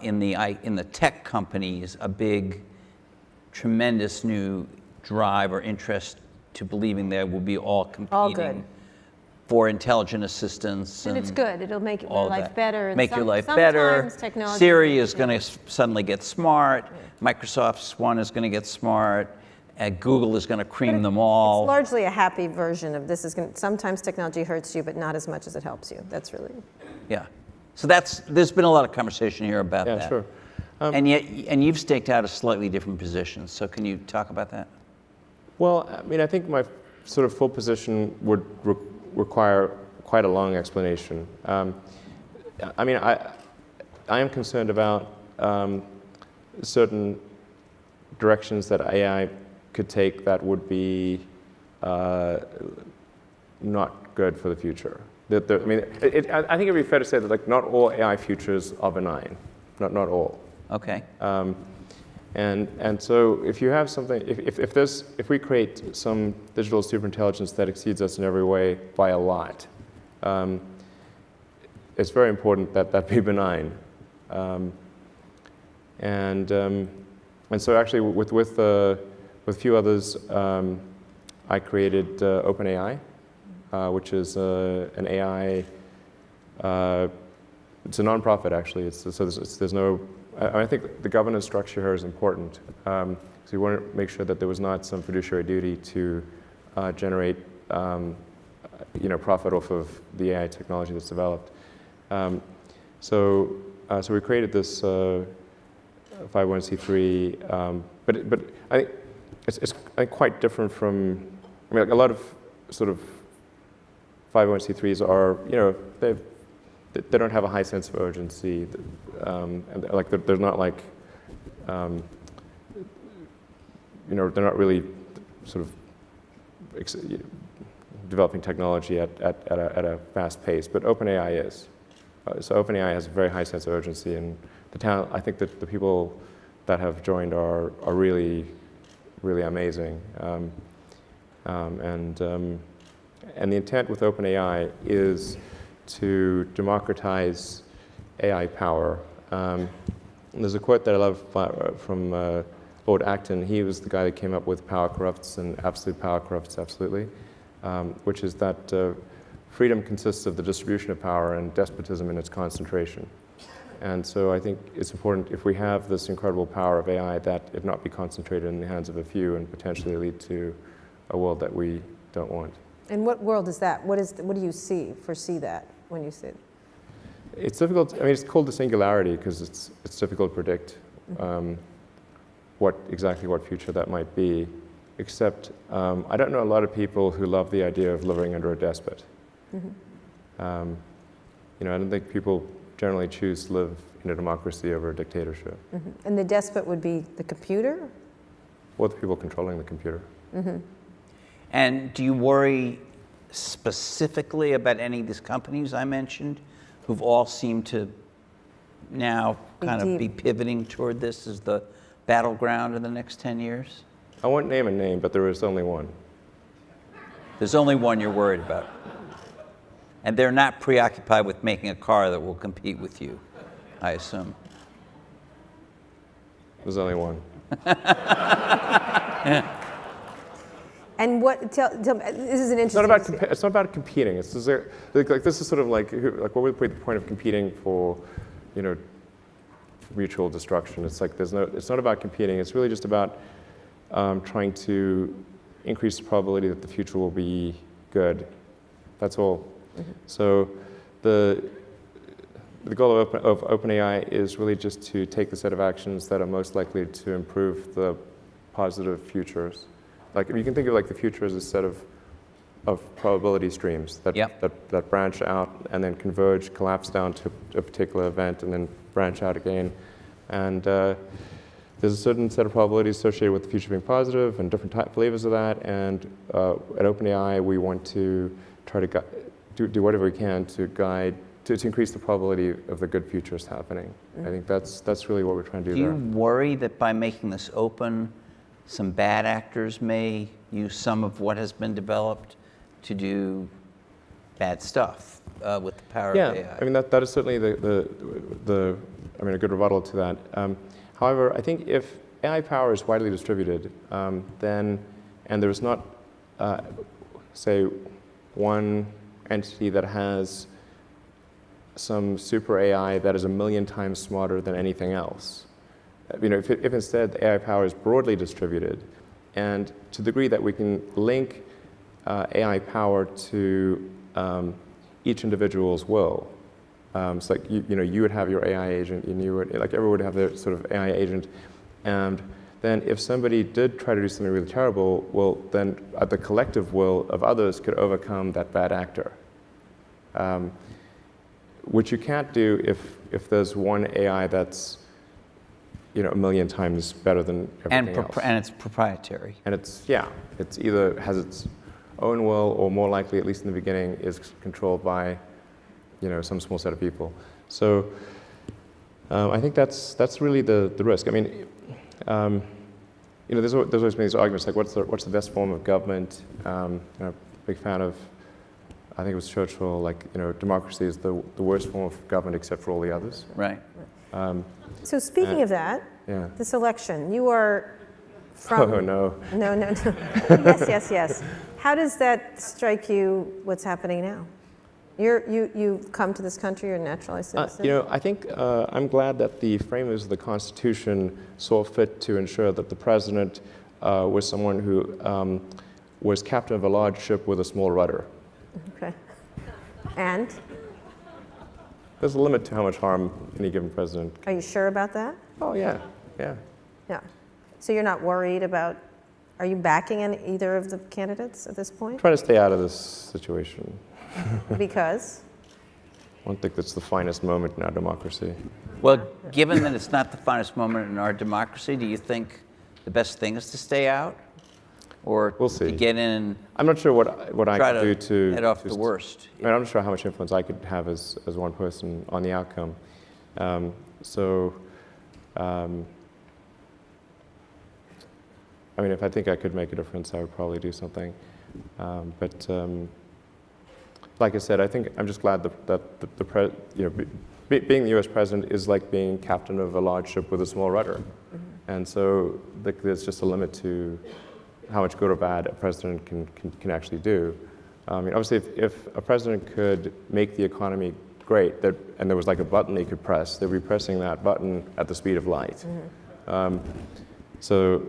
in the tech companies a big, tremendous new drive or interest to believing there will be all competing for intelligent assistance. And it's good. It'll make your life better. Make your life better. Technology Siri is going to suddenly get smart. Microsoft's one is going to get smart. Google is going to cream them all. It's largely a happy version of this. Sometimes technology hurts you, but not as much as it helps you. That's really... Yeah. So there's been a lot of conversation here about that. Yeah, sure. And you've staked out a slightly different position. So can you talk about that? Well, I mean, I think my sort of full position would require quite a long explanation. I mean, I am concerned about certain directions that AI could take that would be not good for the future. I mean, I think it would be fair to say that not all AI futures are benign, not all. Okay. And so if you have something, if we create some digital superintelligence that exceeds us in every way by a lot, it's very important that that be benign. And so actually with a few others, I created OpenAI, which is an AI. It's a nonprofit actually. There's no. I think the governance structure here is important. So we want to make sure that there was not some fiduciary duty to generate, profit off of the AI technology that's developed. So we created this 501c3, but I think it's quite different from. I mean, a lot of sort of 501c3s are, they don't have a high sense of urgency, and they're not like, they're not really sort of developing technology at a fast pace. But OpenAI is. So OpenAI has a very high sense of urgency, and I think that the people that have joined are really, really amazing. And the intent with OpenAI is to democratize AI power. There's a quote that I love from Lord Acton. He was the guy that came up with power corrupts and absolute power corrupts absolutely, which is that freedom consists of the distribution of power and despotism in its concentration. And so I think it's important, if we have this incredible power of AI, that it not be concentrated in the hands of a few and potentially lead to a world that we don't want. And what world is that? What do you foresee that when you see it? It's difficult. I mean, it's called the singularity because it's difficult to predict exactly what future that might be. Except I don't know a lot of people who love the idea of living under a despot. I don't think people generally choose to live in a democracy over a dictatorship. And the despot would be the computer? Or the people controlling the computer. And do you worry specifically about any of these companies I mentioned, who've all seemed to now kind of be pivoting toward this as the battleground in the next 10 years? I won't name a name, but there is only one. There's only one you're worried about. And they're not preoccupied with making a car that will compete with you, I assume. There's only one. And tell me, this is an interesting... It's not about competing. This is sort of like what would be the point of competing for, mutual destruction? It's like it's not about competing. It's really just about trying to increase the probability that the future will be good. That's all. So the the goal of OpenAI is really just to take the set of actions that are most likely to improve the positive futures. Like, you can think of like the future as a set of probability streams that, Yep. that branch out and then converge, collapse down to a particular event, and then branch out again. And there's a certain set of probabilities associated with the future being positive and different flavors of that. And at OpenAI, we want to try to do whatever we can to guide, to increase the probability of the good futures happening. I think that's really what we're trying to do Do there. you worry that by making this open, some bad actors may use some of what has been developed to do bad stuff with the power of AI? I mean, that is certainly I mean, a good rebuttal to that. However, I think if AI power is widely distributed, then, and there's not, say, one entity that has some super AI that is 1,000,000 times smarter than anything else. You know, if instead the AI power is broadly distributed, and to the degree that we can link AI power to each individual's will. So like you know, you would have your AI agent, and you would, like, everyone would have their sort of AI agent, and then if somebody did try to do something really terrible, well, then the collective will of others could overcome that bad actor. Which you can't do if there's one AI that's, you know, 1,000,000 times better than everything else. And it's proprietary. And it's either has its own will, or more likely, at least in the beginning, is controlled by, you know, some small set of people. So I think that's really the risk. I mean, you know, there's always been these arguments like, what's the best form of government? You know, big fan of, I think it was Churchill, like, you know, democracy is the worst form of government except for all the others. Right. So speaking of that, Yeah. this election, you are from... Oh, no. No. Yes. How does that strike you, what's happening now? You've come to this country, you're a naturalized citizen? You know, I think I'm glad that the framers of the Constitution saw fit to ensure that the president was someone who was captain of a large ship with a small rudder. Okay. And? There's a limit to how much harm any given president. Are you sure about that? Oh, yeah. Yeah. So you're not worried about, are you backing either of the candidates at this point? Trying to stay out of this situation. Because? I don't think that's the finest moment in our democracy. Well, given that it's not the finest moment in our democracy, do you think the best thing is to stay out? Or We'll see. to get in and I'm not sure what I try could to do to head off just- the worst? I mean, I'm not sure how much influence I could have as one person on the outcome. I mean, if I think I could make a difference, I would probably do something. Like I said, I think I'm just glad that being the U.S. president is like being captain of a large ship with a small rudder. Mm-hmm. And so there's just a limit to how much good or bad a president can actually do. I mean, obviously, if a president could make the economy great, and there was like a button they could press, they'd be pressing that button at the speed of light. Mm-hmm. So,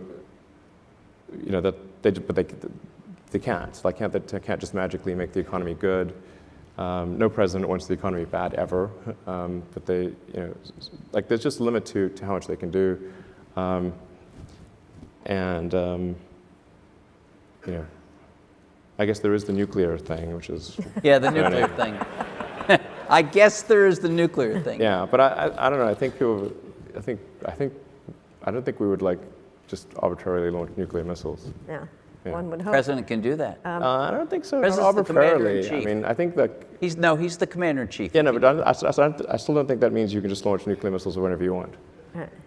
you know, they can't. They can't just magically make the economy good. No president wants the economy bad ever, but they, you know, like there's just a limit to how much they can do, you know, I guess there is the nuclear thing, which is Yeah, the nuclear thing. I guess there is the nuclear thing. yeah, but I don't know. I think people, I don't think we would like just arbitrarily launch nuclear missiles. Yeah, Yeah. one would The hope. president can do that. I don't think so. Not President's the arbitrarily. I commander-in-chief. mean, I think that. He's the commander-in-chief. Yeah, no, but I still don't think that means you can just launch nuclear missiles whenever you want.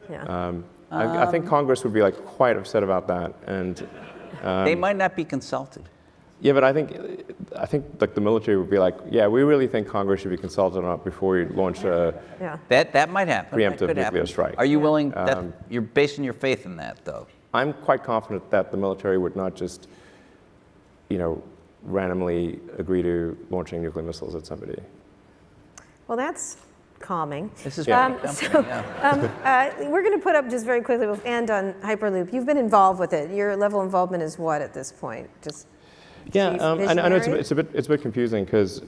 Yeah. I think Congress would be like quite upset about that, and They might not be consulted. yeah, but I think like the military would be like, yeah, we really think Congress should be consulted on it before we launch a. Yeah. That might happen. That Preemptive could nuclear happen. strike. Are you willing? You're basing your faith in that, though. I'm quite confident that the military would not just, you know, randomly agree to launching nuclear missiles at somebody. Well, that's calming. This is Yeah. pretty comforting, yeah. We're going to put up just very quickly, we'll end on Hyperloop. You've been involved with it. Your level of involvement is what at this point? Just Yeah, chief I know visionary? it's a bit confusing because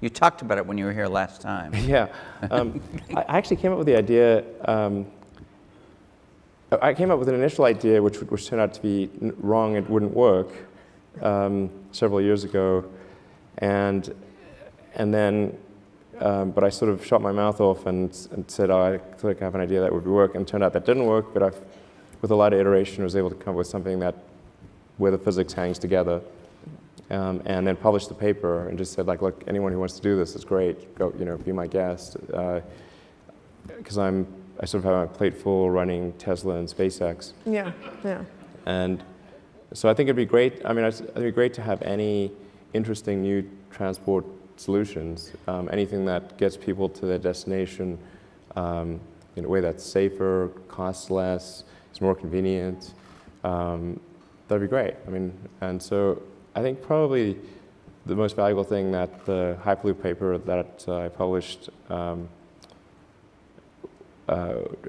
You talked about it when you were here last time. Yeah. I actually came up with the idea. I came up with an initial idea which turned out to be wrong and wouldn't work several years ago, and then but I sort of shot my mouth off and said, oh, I think I have an idea that would work, and it turned out that didn't work. But with a lot of iteration, was able to come up with something where the physics hangs together, and then published the paper and just said, like, look, anyone who wants to do this is great. Go, be my guest, because I sort of have my plate full running Tesla and SpaceX. Yeah, yeah. And so I think it'd be great. I mean, it'd be great to have any interesting new transport solutions, anything that gets people to their destination in a way that's safer, costs less, is more convenient. That'd be great. I mean, and so I think probably the most valuable thing that the Hyperloop paper that I published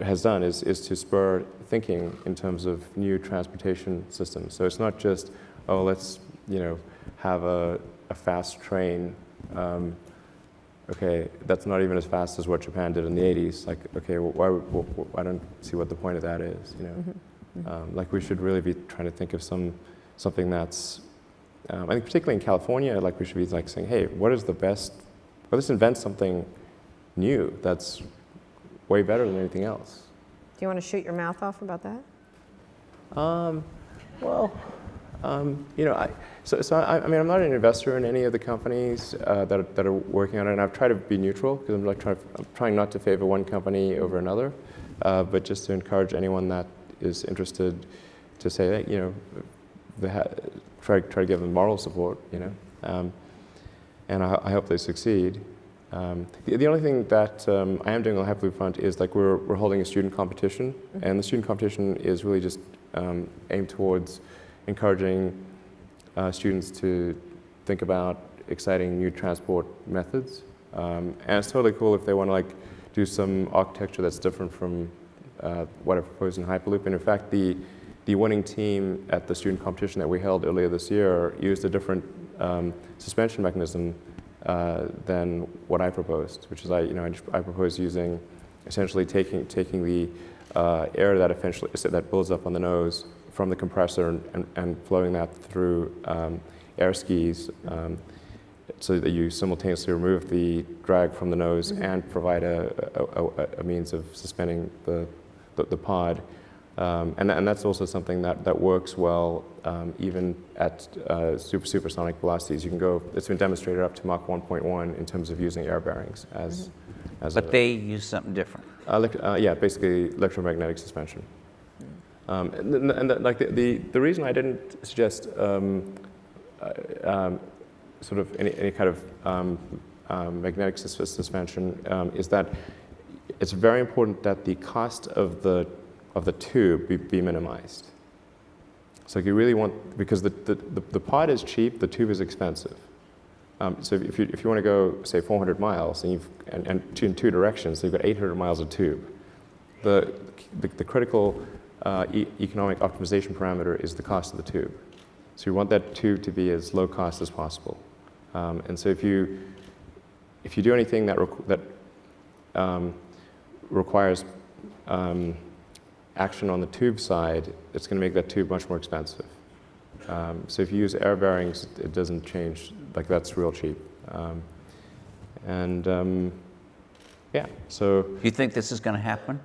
has done is to spur thinking in terms of new transportation systems. So it's not just, oh, let's have a fast train. Okay, that's not even as fast as what Japan did in the 80s. Like, okay, well, I don't see what the point of that is. Like, we should really be trying to think of something that's. I think particularly in California, like, we should be like saying, hey, what is the best? Well, let's invent something new that's way better than anything else. Do you want to shoot your mouth off about that? I mean, I'm not an investor in any of the companies that are working on it, and I've tried to be neutral because I'm trying not to favor one company over another, but just to encourage anyone that is interested to say that try to give them moral support, and I hope they succeed. The only thing that I am doing on the Hyperloop front is, like, we're holding a student competition, and the student competition is really just aimed towards encouraging students to think about exciting new transport methods. And it's totally cool if they want to, like, do some architecture that's different from what I proposed in Hyperloop. And in fact, the winning team at the student competition that we held earlier this year used a different suspension mechanism than what I proposed, which is I proposed using essentially taking the air that builds up on the nose from the compressor and flowing that through air skis, so that you simultaneously remove the drag from the nose and provide a means of suspending the pod. And that's also something that works well even at supersonic velocities. You can go. It's been demonstrated up to Mach 1.1 in terms of using air bearings as. But they use something different. Yeah, basically electromagnetic suspension. The reason I didn't suggest sort of any kind of magnetic suspension is that it's very important that the cost of the tube be minimized. So you really want, because the pod is cheap, the tube is expensive. So if you want to go, say, 400 miles and in two directions, so you've got 800 miles of tube. The critical economic optimization parameter is the cost of the tube. So you want that tube to be as low cost as possible. And so if you do anything that requires action on the tube side, it's going to make that tube much more expensive. So if you use air bearings, it doesn't change. Like, that's real cheap. Yeah, so. You think this is going to happen?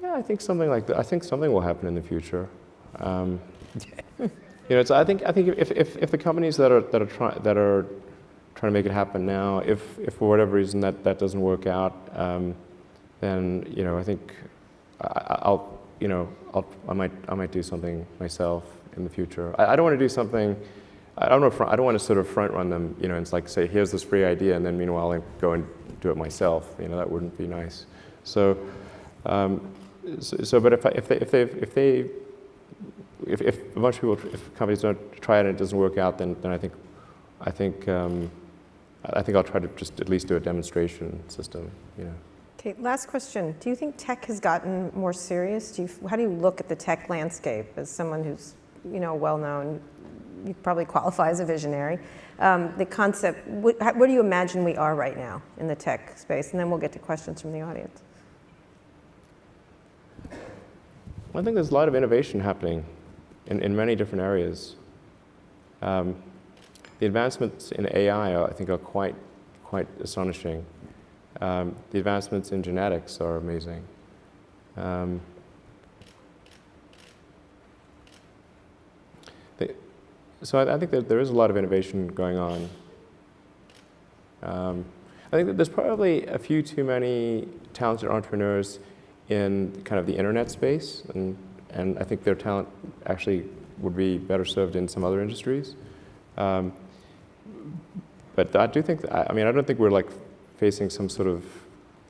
Yeah, I think something like that. I think something will happen in the future. So I think if the companies that are trying to make it happen now, if for whatever reason that doesn't work out, then I think I might do something myself in the future. I don't want to do something. I don't want to sort of front run them. It's like, say, here's this free idea, and then meanwhile I go and do it myself. That wouldn't be nice. So but if a bunch of people, if companies don't try it and it doesn't work out, then I think I'll try to just at least do a demonstration system. Okay, last question. Do you think tech has gotten more serious? How do you look at the tech landscape as someone who's, a well-known you probably qualify as a visionary. The concept, where do you imagine we are right now in the tech space? And then we'll get to questions from the audience. I think there's a lot of innovation happening in many different areas. The advancements in AI, I think, are quite astonishing. The advancements in genetics are amazing. So I think that there is a lot of innovation going on. I think that there's probably a few too many talented entrepreneurs in kind of the internet space, and I think their talent actually would be better served in some other industries. But I do think, I mean, I don't think we're like facing some sort of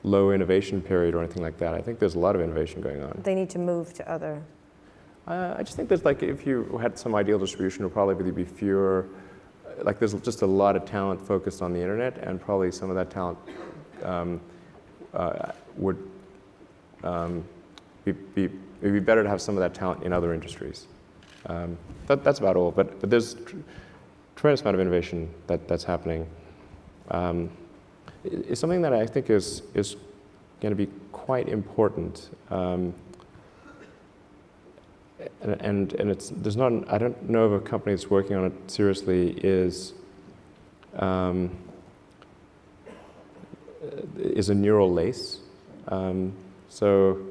low innovation period or anything like that. I think there's a lot of innovation going on. They need to move to other. I just think there's like, if you had some ideal distribution, it would probably be fewer, like there's just a lot of talent focused on the internet, and probably some of that talent would it'd be better to have some of that talent in other industries. That's about all, but there's tremendous amount of innovation that's happening. It's something that I think is going to be quite important. And there's not, I don't know of a company that's working on it seriously is a neural lace. So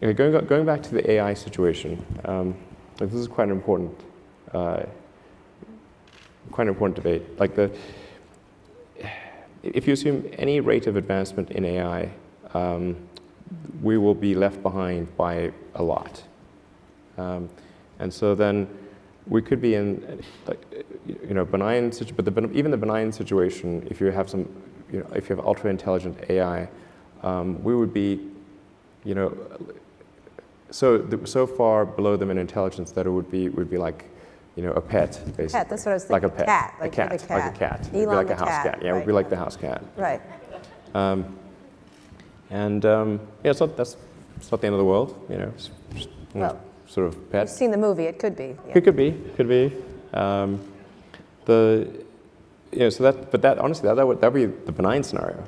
going back to the AI situation, this is quite an important debate. Like if you assume any rate of advancement in AI, we will be left behind by a lot. And so then we could be in, like, benign, but even the benign situation, if you have some, if you have ultra intelligent AI, we would be, so far below them in intelligence that it would be like, a pet, basically. Cat, that's what I was thinking. Like a pet. Cat, like a cat. It would be Elon like the a house cat. Yeah, it would be like the house cat. Right. It's not that's not the end of the world. It's just, Well, sort of pet. You've seen the movie. It could be. Yeah. It could be. So that honestly, that would be the benign scenario.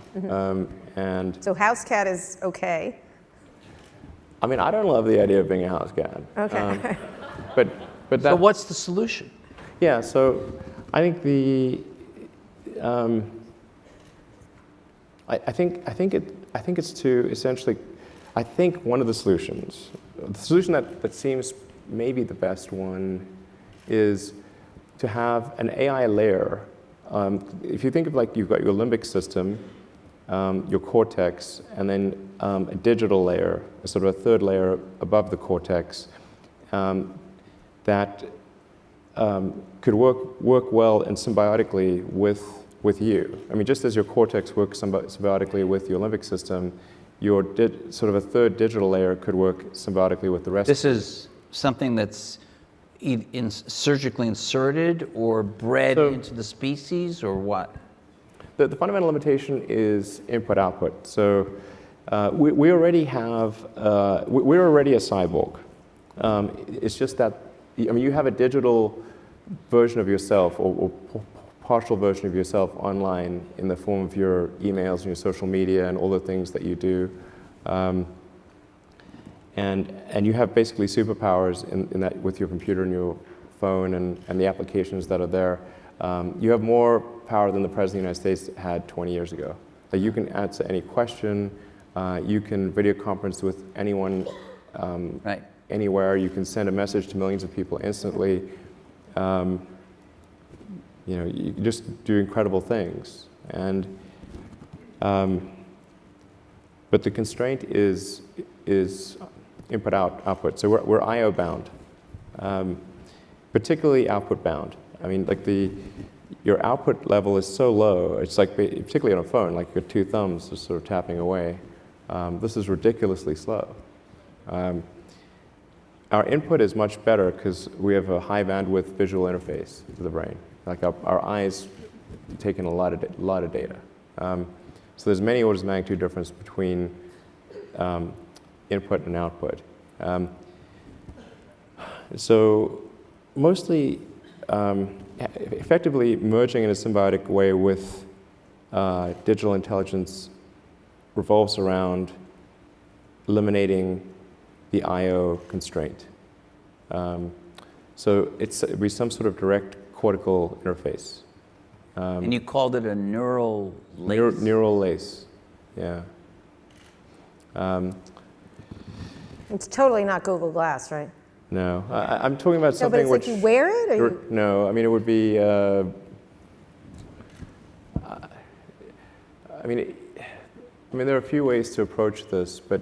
And So house cat is okay. I mean, I don't love the idea of being a house cat. Okay. But that. So what's the solution? Yeah. So I think I think it's to essentially. I think one of the solutions, the solution that seems maybe the best one, is to have an AI layer. If you think of like you've got your limbic system, your cortex, and then a digital layer, a sort of a third layer above the cortex, that could work well and symbiotically with you. I mean, just as your cortex works symbiotically with your limbic system, your sort of a third digital layer could work symbiotically with the rest. This is something that's surgically inserted or bred into the species, or what? The fundamental limitation is input-output. So we already have, we're already a cyborg. It's just that, I mean, you have a digital version of yourself or partial version of yourself online in the form of your emails and your social media and all the things that you do. And you have basically superpowers in that with your computer and your phone and the applications that are there. You have more power than the President of the United States had 20 years ago. Like you can answer any question, you can video conference with anyone anywhere, you can send a message to millions of people instantly. You just do incredible things. And but the constraint is input-output. So we're I/O bound, particularly output bound. I mean, like your output level is so low. It's like, particularly on a phone, like your two thumbs are sort of tapping away. This is ridiculously slow. Our input is much better because we have a high bandwidth visual interface to the brain. Like our eyes take in a lot of data. So there's many orders of magnitude difference between input and output. So mostly effectively merging in a symbiotic way with digital intelligence revolves around eliminating the I/O constraint. So it'd be some sort of direct cortical interface. And you called it a neural lace? Neural lace, yeah. It's totally not Google Glass, right? No, I'm talking about No, but something it's which... like you wear it, or you... No, I mean, it would be... I mean, there are a few ways to approach this, but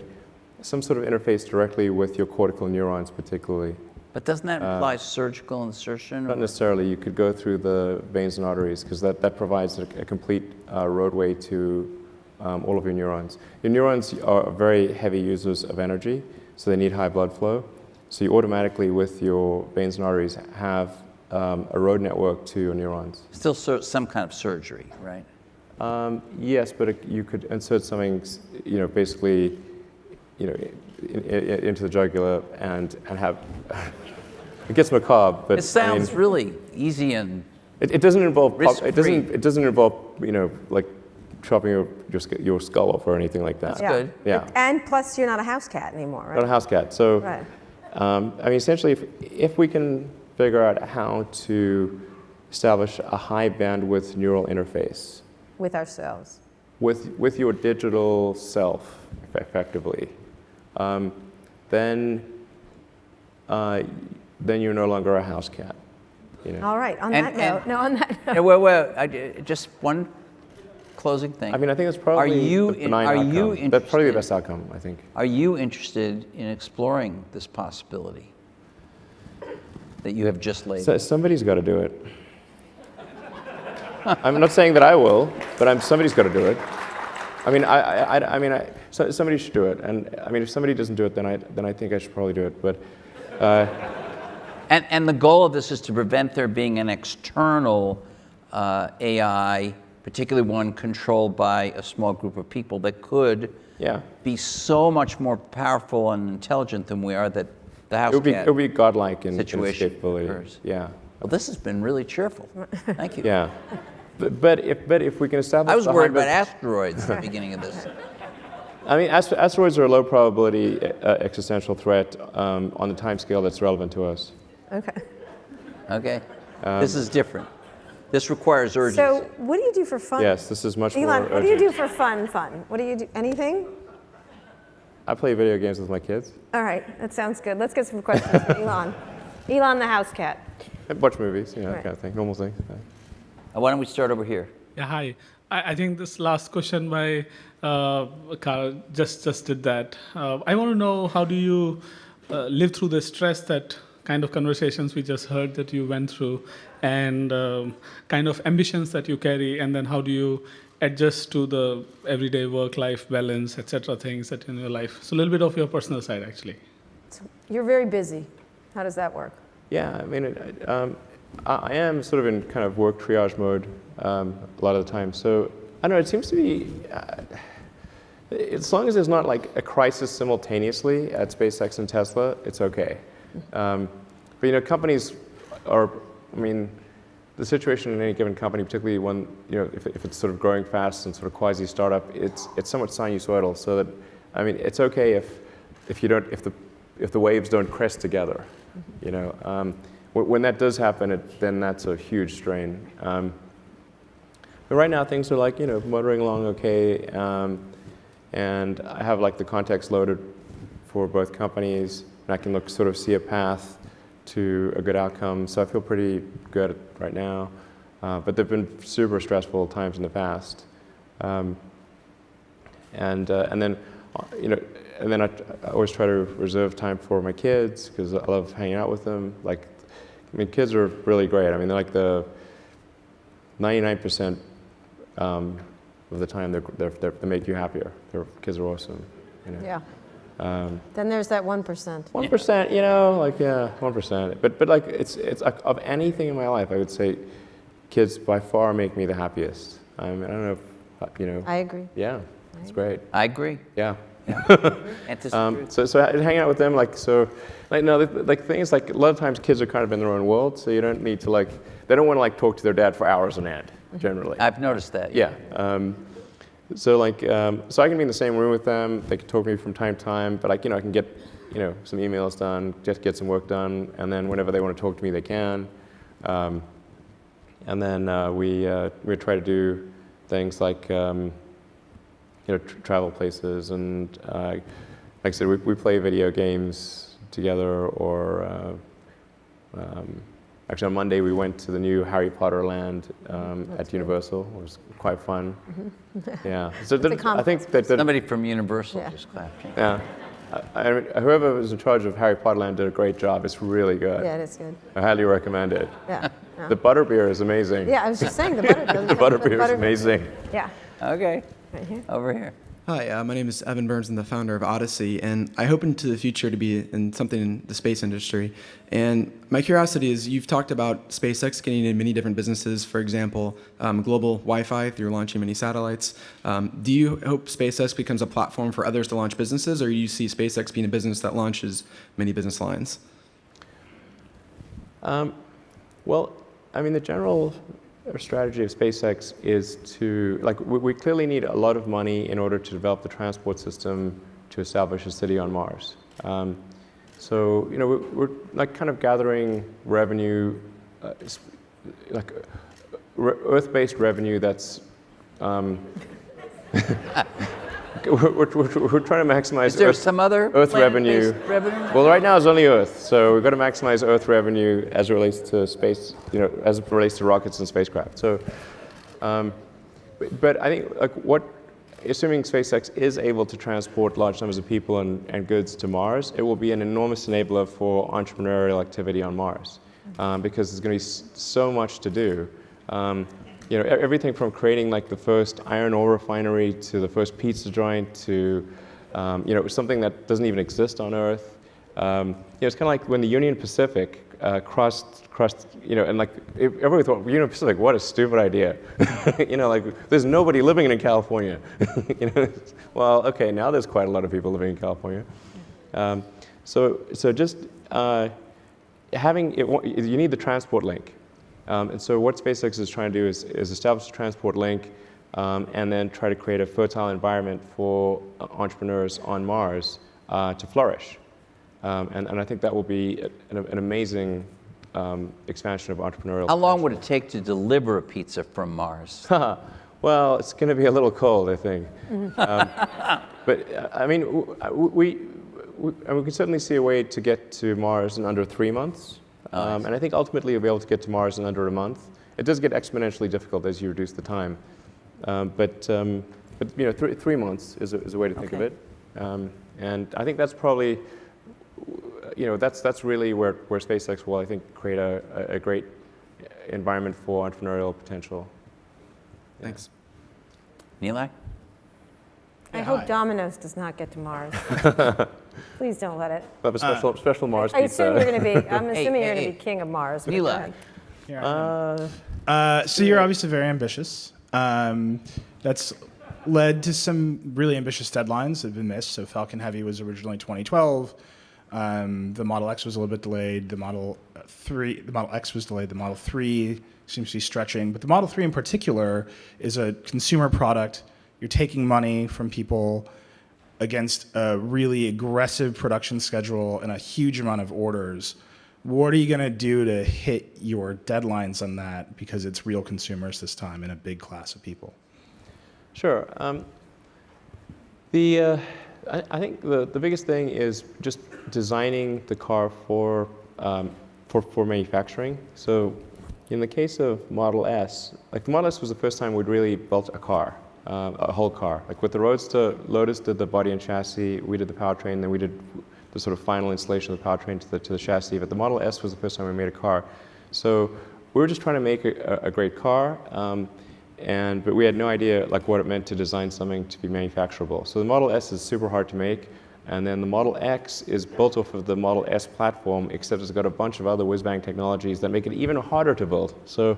some sort of interface directly with your cortical neurons particularly. But doesn't that imply surgical insertion? Not necessarily. You could go through the veins and arteries because that provides a complete roadway to all of your neurons. Your neurons are very heavy users of energy, so they need high blood flow. So you automatically, with your veins and arteries, have a road network to your neurons. Still some kind of surgery, right? Yes, but you could insert something, basically, into the jugular and have. It gets macabre, but it sounds really easy and it doesn't involve risk-free. It doesn't involve like chopping your skull off or anything like that. That's good. Yeah. And plus, you're not a house cat anymore, right? Not a house cat. So, Right. Essentially, if we can figure out how to establish a high bandwidth neural interface With ourselves. with your digital self, effectively, then you're no longer a house cat. All right. On And- that note, no, on that note. Just one closing thing. I think it's probably the benign outcome. That's probably the best outcome, I think. Are you interested in exploring this possibility that you have just laid? So somebody's got to do it. I'm not saying that I will, but somebody's got to do it. Somebody should do it. And if somebody doesn't do it, then I think I should probably do it. But. And the goal of this is to prevent there being an external AI, particularly one controlled by a small group of people that could be so much more powerful and intelligent than we are that the house cat it would be godlike in its situation capability. occurs. Yeah. Well, this has been really cheerful. Thank you. Yeah. But if we can establish... I was the worried high- about asteroids at the beginning of this. Asteroids are a low probability existential threat on the time scale that's relevant to us. Okay. Okay? This is different. This requires urgency. So, what do you do for fun? Yes, this is much more Elon, what do you urgent. do for fun? What do you do? Anything? I play video games with my kids. All right, that sounds good. Let's get some questions for Elon. Elon the house cat. I watch movies, that Right. kind of thing, normal things. Why don't we start over here? Yeah, hi. I think this last question by Carl just did that. I want to know, how do you live through the stress that kind of conversations we just heard that you went through, and kind of ambitions that you carry, and then how do you adjust to the everyday work-life balance, etc., things that in your life? So a little bit of your personal side, actually. So you're very busy. How does that work? Yeah, I am sort of in kind of work triage mode a lot of the time. So I don't know, it seems to be, as long as there's not like a crisis simultaneously at SpaceX and Tesla, it's okay. But companies are, the situation in any given company, particularly when, if it's sort of growing fast and sort of quasi startup, it's somewhat sinusoidal. So that, it's okay if the waves don't crest together, When that does happen, then that's a huge strain. But right now things are like, motoring along okay, and I have like the context loaded for both companies, and I can sort of see a path to a good outcome. So I feel pretty good right now. But there've been super stressful times in the past, and then I always try to reserve time for my kids because I love hanging out with them. Kids are really great. They're like the 99% of the time they make you happier. Kids are awesome. Yeah. Then there's that 1%. 1%, 1%. But like it's of anything in my life, I would say, kids by far make me the happiest. I don't know if I agree. Yeah, it's great. I agree. Yeah. And to So hanging out with them, Like, no, like the thing is, like, a lot of times kids are kind of in their own world, so you don't need to, like, they don't want to, like, talk to their dad for hours on end, generally. I've noticed that. Yeah. So, like, so I can be in the same room with them. They can talk to me from time to time, but, like, I can get, some emails done, just get some work done, and then whenever they want to talk to me, they can. And then we try to do things like, travel places, and like I said, we play video games together, or actually on Monday we went to the new Harry Potter land at Universal. It was quite fun. Yeah. So I think that Somebody from Universal Yeah. just clapped. yeah. I mean, whoever was in charge of Harry Potter land did a great job. It's really good. Yeah, it is good. I highly recommend it. Yeah. The butterbeer is amazing. Yeah, I was just saying the butterbeer. The butterbeer is amazing. Yeah. Okay, Right here. over here. Hi, my name is Evan Burns. I'm the founder of Odyssey, and I hope into the future to be in something in the space industry. And my curiosity is, you've talked about SpaceX getting in many different businesses, for example, global Wi-Fi through launching many satellites. Do you hope SpaceX becomes a platform for others to launch businesses, or do you see SpaceX being a business that launches many business lines? Well, I mean, the general strategy of SpaceX is to, like, we clearly need a lot of money in order to develop the transport system to establish a city on Mars. So, we're like kind of gathering revenue, like Earth-based revenue that's, we're trying to maximize Is there some other Earth revenue. planet-based revenue? Well, right now it's only Earth, so we've got to maximize Earth revenue as it relates to space, as it relates to rockets and spacecraft. So, but I think, like, assuming SpaceX is able to transport large numbers of people and goods to Mars, it will be an enormous enabler for entrepreneurial activity on Mars, because there's going to be so much to do. Everything from creating, like, the first iron ore refinery to the first pizza joint to, something that doesn't even exist on Earth. It's kind of like when the Union Pacific crossed, and, like, everybody thought, Union Pacific, what a stupid idea. Like, there's nobody living in California. Well, okay, now there's quite a lot of people living in California. So just having it, you need the transport link. And so what SpaceX is trying to do is establish a transport link, and then try to create a fertile environment for entrepreneurs on Mars to flourish. And I think that will be an amazing expansion of entrepreneurial. How long would it take to deliver a pizza from Mars? Well, it's going to be a little cold, I think. But I mean, we can certainly see a way to get to Mars in under 3 months. And I think ultimately you'll be able to get to Mars in under a month. It does get exponentially difficult as you reduce the time. But 3 months is a way to think of it. And I think that's probably, that's really where SpaceX will, I think, create a great environment for entrepreneurial potential. Thanks. Nilay? I hope Domino's does not get to Mars. Please don't let it. We'll have a special Mars I pizza. assume you're going to be. I'm assuming you're hey. going to be king of Mars. but go Nilay. ahead. So you're obviously very ambitious. That's led to some really ambitious deadlines that have been missed. So Falcon Heavy was originally 2012. The Model X was a little bit delayed. The Model X was delayed. The Model 3 seems to be stretching. But the Model 3 in particular is a consumer product. You're taking money from people against a really aggressive production schedule and a huge amount of orders. What are you going to do to hit your deadlines on that? Because it's real consumers this time and a big class of people. Sure. I think the biggest thing is just designing the car for manufacturing. So in the case of Model S, like the Model S was the first time we'd really built a car, a whole car. Like with the Roadster, Lotus did the body and chassis, we did the powertrain, then we did the sort of final installation of the powertrain to the chassis. But the Model S was the first time we made a car. So we were just trying to make a great car, but we had no idea like what it meant to design something to be manufacturable. So the Model S is super hard to make, and then the Model X is built off of the Model S platform, except it's got a bunch of other whiz-bang technologies that make it even harder to build. So,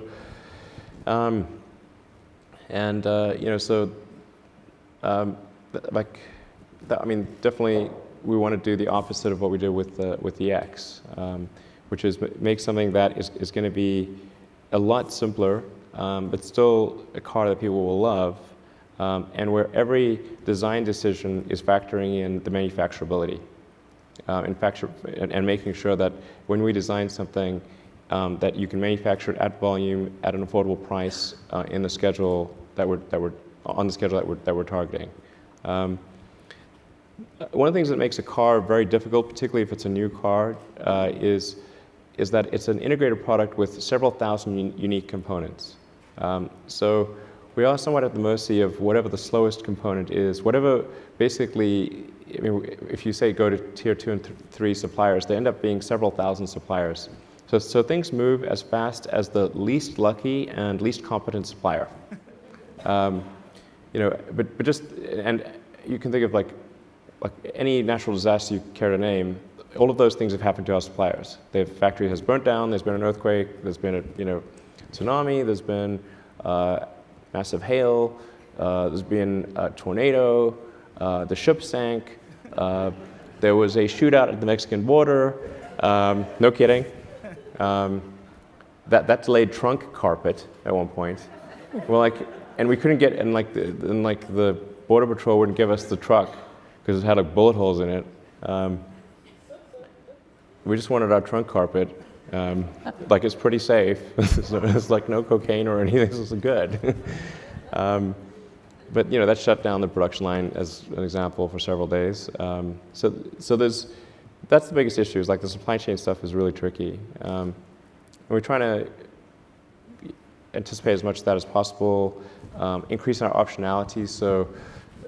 definitely we want to do the opposite of what we did with the X, which is make something that is going to be a lot simpler, but still a car that people will love, and where every design decision is factoring in the manufacturability, and making sure that when we design something, that you can manufacture it at volume at an affordable price in the schedule that we're targeting. One of the things that makes a car very difficult, particularly if it's a new car, is that it's an integrated product with several thousand unique components. So we are somewhat at the mercy of whatever the slowest component is, whatever basically, I mean, if you say go to tier 2 and 3 suppliers, they end up being several thousand suppliers. So things move as fast as the least lucky and least competent supplier. But just, and you can think of like any natural disaster you care to name, all of those things have happened to our suppliers. Their factory has burnt down, there's been an earthquake, there's been a tsunami, there's been massive hail, there's been a tornado, the ship sank, there was a shootout at the Mexican border, no kidding. That delayed trunk carpet at one point. Well, and we couldn't get, and the Border Patrol wouldn't give us the truck because it had like bullet holes in it. We just wanted our trunk carpet. It's pretty safe. So it's like no cocaine or anything, so it's good. But that shut down the production line as an example for several days. So that's the biggest issue, is like the supply chain stuff is really tricky. And we're trying to anticipate as much of that as possible, increase our optionality so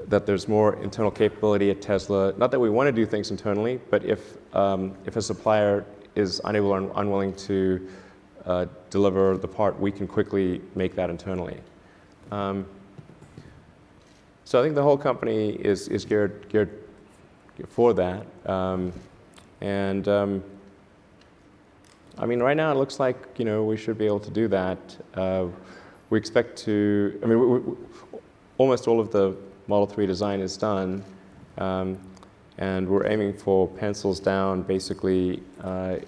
that there's more internal capability at Tesla. Not that we want to do things internally, but if a supplier is unable or unwilling to deliver the part, we can quickly make that internally. So I think the whole company is geared for that. I mean, right now it looks like we should be able to do that. We expect to. I mean, almost all of the Model 3 design is done, and we're aiming for pencils down basically in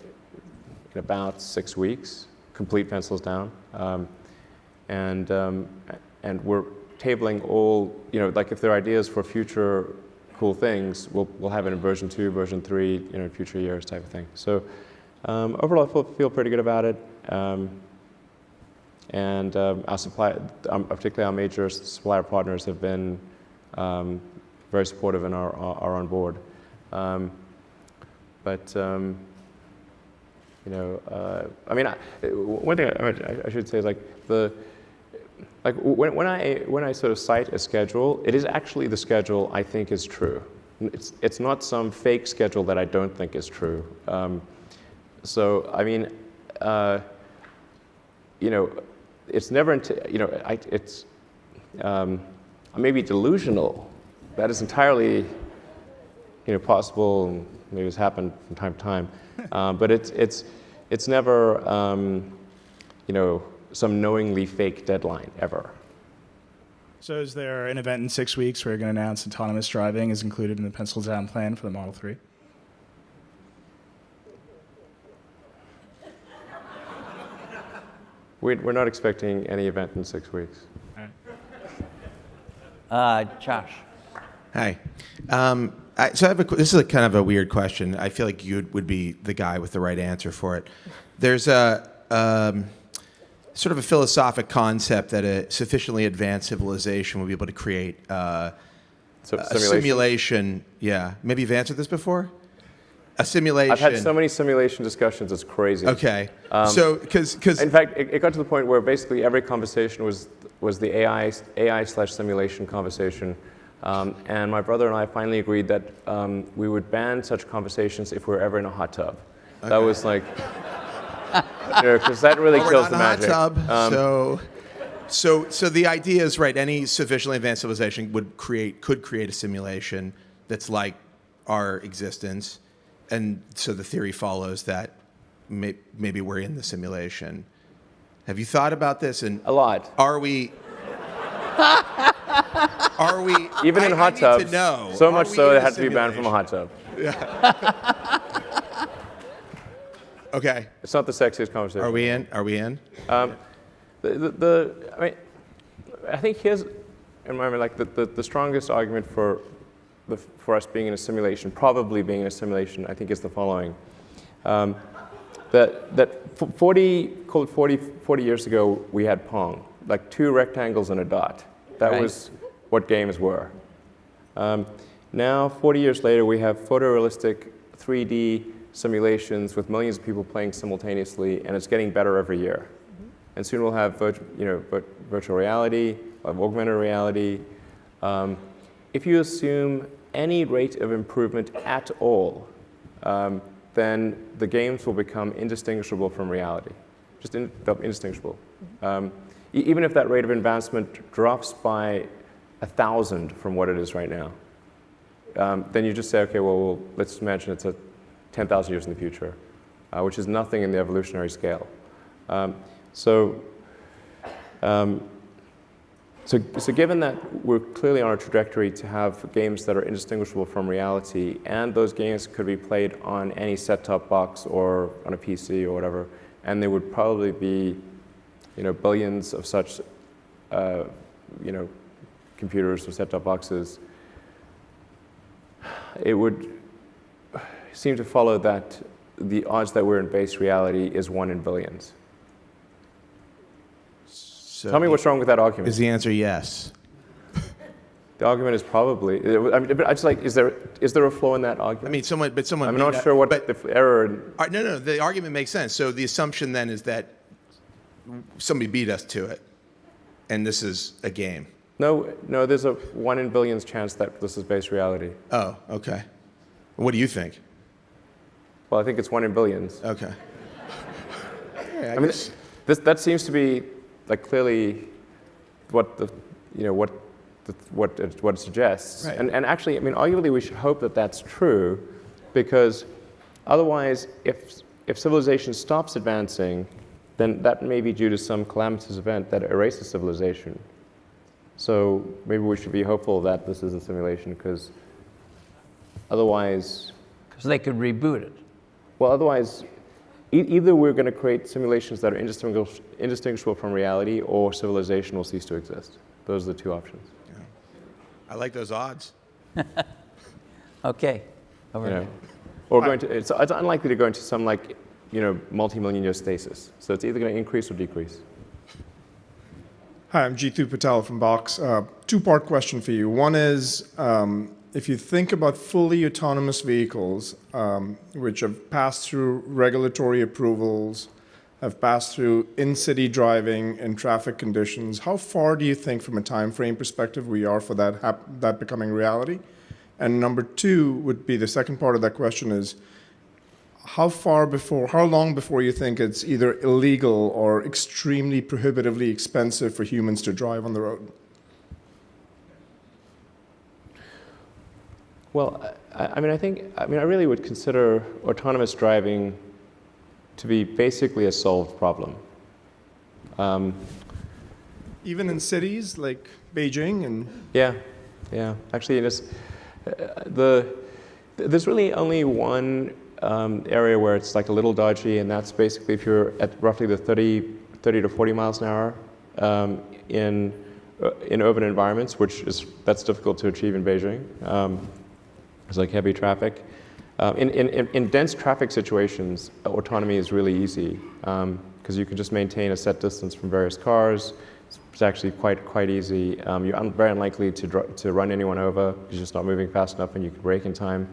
about 6 weeks, complete pencils down, and we're tabling all. Like if there are ideas for future cool things, we'll have it in version 2, version 3, in future years type of thing. So. Overall, I feel pretty good about it, and our supplier, particularly our major supplier partners, have been very supportive and are on board. I mean, one thing I should say is when I sort of cite a schedule, it is actually the schedule I think is true. It's not some fake schedule that I don't think is true. So I mean, it's never. It's I may be delusional. That is entirely, possible. Maybe it's happened from time to time, but it's never, some knowingly fake deadline ever. So is there an event in 6 weeks where you're going to announce autonomous driving is included in the pencil down plan for the Model 3? We're not expecting any event in 6 weeks. Josh. Hi. So I have this is kind of a weird question. I feel like you would be the guy with the right answer for it. There's a sort of a philosophic concept that a sufficiently advanced civilization will be able to create a simulation. Yeah. Maybe you've answered this before? A simulation. I've had so many simulation discussions, it's crazy. Okay. So, because in fact, it got to the point where basically every conversation was the AI/simulation conversation, and my brother and I finally agreed that we would ban such conversations if we were ever in a hot tub. Okay. That was like, because that really kills the magic. Hot tub. So the idea is right. Any sufficiently advanced civilization could create a simulation that's like our existence. And so the theory follows that maybe we're in the simulation. Have you thought about this? And a lot. Are we? Are we? Even in hot I tubs. need to know. So Are much we so in it a had to be banned from a simulation? hot tub. Okay. It's not the sexiest conversation. Are we in? Are we in? I mean, I think here's, in my mind, like the strongest argument for us being in a simulation, probably being in a simulation, I think is the following. That 40 years ago, we had Pong, like 2 rectangles and a dot. That Right. was what games were. Now, 40 years later, we have photorealistic 3D simulations with millions of people playing simultaneously, and it's getting better every year. And soon we'll have virtual reality, augmented reality. If you assume any rate of improvement at all, then the games will become indistinguishable from reality, just indistinguishable. Even if that rate of advancement drops by 1,000 from what it is right now, then you just say, okay, well, let's imagine it's 10,000 years in the future, which is nothing in the evolutionary scale. So given that we're clearly on a trajectory to have games that are indistinguishable from reality, and those games could be played on any set-top box or on a PC or whatever, and there would probably be, billions of such, computers or set-top boxes, it would seem to follow that the odds that we're in base reality is 1 in billions. So Tell me what's wrong with that argument. Is the answer yes? The argument is probably. I mean, but I just like, is there a flaw in that I argument? mean, someone. I'm not sure what the error. No. The argument makes sense. So the assumption then is that somebody beat us to it, and this is a game. No. There's a 1 in billions chance that this is base reality. Oh, okay. What do you think? Well, I think it's 1 in billions. Okay. Yeah, I mean, that seems to be like clearly what it suggests. Right. And actually, I mean, arguably, we should hope that that's true, because otherwise, if civilization stops advancing, then that may be due to some calamitous event that erases civilization. So maybe we should be hopeful that this is a simulation, because otherwise, Because they could reboot it. well, otherwise, either we're going to create simulations that are indistinguishable from reality, or civilization will cease to exist. Those are the 2 options. I like those odds. Okay. Over there. Or it's unlikely to go into some multi-million year stasis. So it's either going to increase or decrease. Hi, I'm Jeetu Patel from Box. 2-part question for you. One is, if you think about fully autonomous vehicles, which have passed through regulatory approvals, have passed through in-city driving and traffic conditions, how far do you think, from a time frame perspective, we are for that becoming reality? And number 2 would be, the second part of that question is, how long before you think it's either illegal or extremely prohibitively expensive for humans to drive on the road? Well, I really would consider autonomous driving to be basically a solved problem. Even in cities like Beijing and... Yeah. Actually, there's really only one area where it's like a little dodgy, and that's basically if you're at roughly the 30 to 40 miles an hour in urban environments, that's difficult to achieve in Beijing. It's like heavy traffic. In dense traffic situations, autonomy is really easy, because you can just maintain a set distance from various cars. It's actually quite easy. You're very unlikely to run anyone over, because you're just not moving fast enough, and you can brake in time.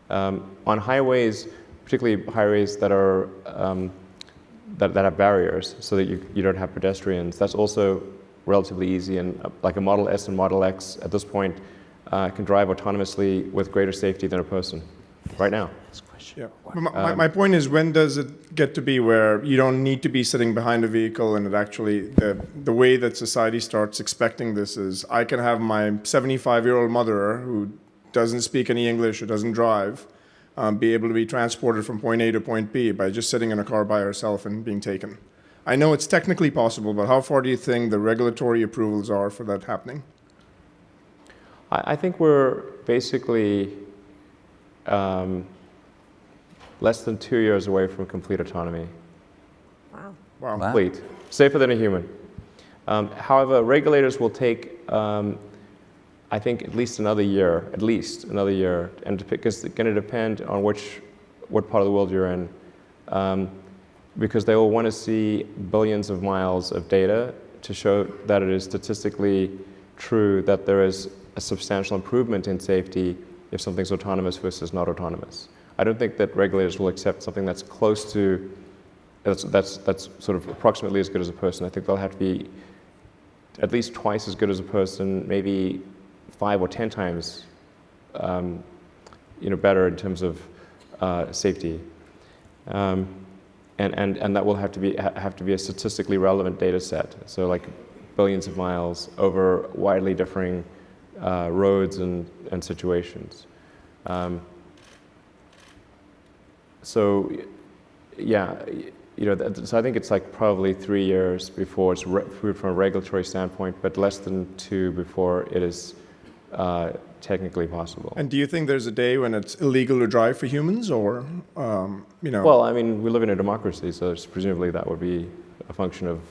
On highways, particularly highways that are that have barriers, so that you don't have pedestrians, that's also relatively easy. And like a Model S and Model X at this point can drive autonomously with greater safety than a person right now. Yeah. My point is, when does it get to be where you don't need to be sitting behind a vehicle, and it actually, the way that society starts expecting this is, I can have my 75-year-old mother who doesn't speak any English or doesn't drive, be able to be transported from point A to point B by just sitting in a car by herself and being taken. I know it's technically possible, but how far do you think the regulatory approvals are for that happening? I think we're basically less than 2 years away from complete autonomy. Wow. Wow. Wow. Complete. Safer than a human. However, regulators will take, I think, at least another year, and because it's going to depend on what part of the world you're in, because they will want to see billions of miles of data to show that it is statistically true that there is a substantial improvement in safety if something's autonomous versus not autonomous. I don't think that regulators will accept something that's close to, that's sort of approximately as good as a person. I think they'll have to be at least twice as good as a person, maybe 5 or 10 times better in terms of safety. And that will have to be a statistically relevant data set. So like billions of miles over widely differing roads and situations. So yeah, so I think it's like probably 3 years before it's approved from a regulatory standpoint, but less than 2 before it is technically possible. And do you think there's a day when it's illegal to drive for humans, or Well, I mean, we live in a democracy, so presumably that would be a function of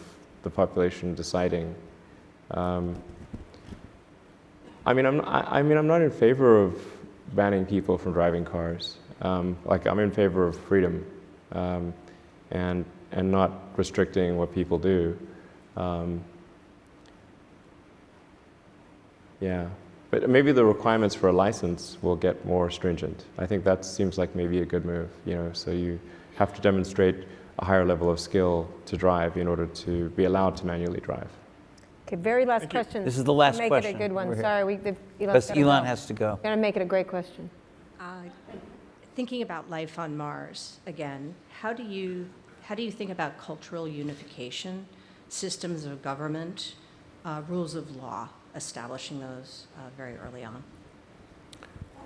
the population deciding. I'm not in favor of banning people from driving cars. I'm in favor of freedom and not restricting what people do. Yeah. But maybe the requirements for a license will get more stringent. I think that seems like maybe a good move, so you have to demonstrate a higher level of skill to drive in order to be allowed to manually drive. Okay, very last question. This is the last Make question. it a good one. We're here. Sorry, Because Elon has to go. Got to make it a great question. Thinking about life on Mars again, how do you think about cultural unification, systems of government, rules of law, establishing those very early on?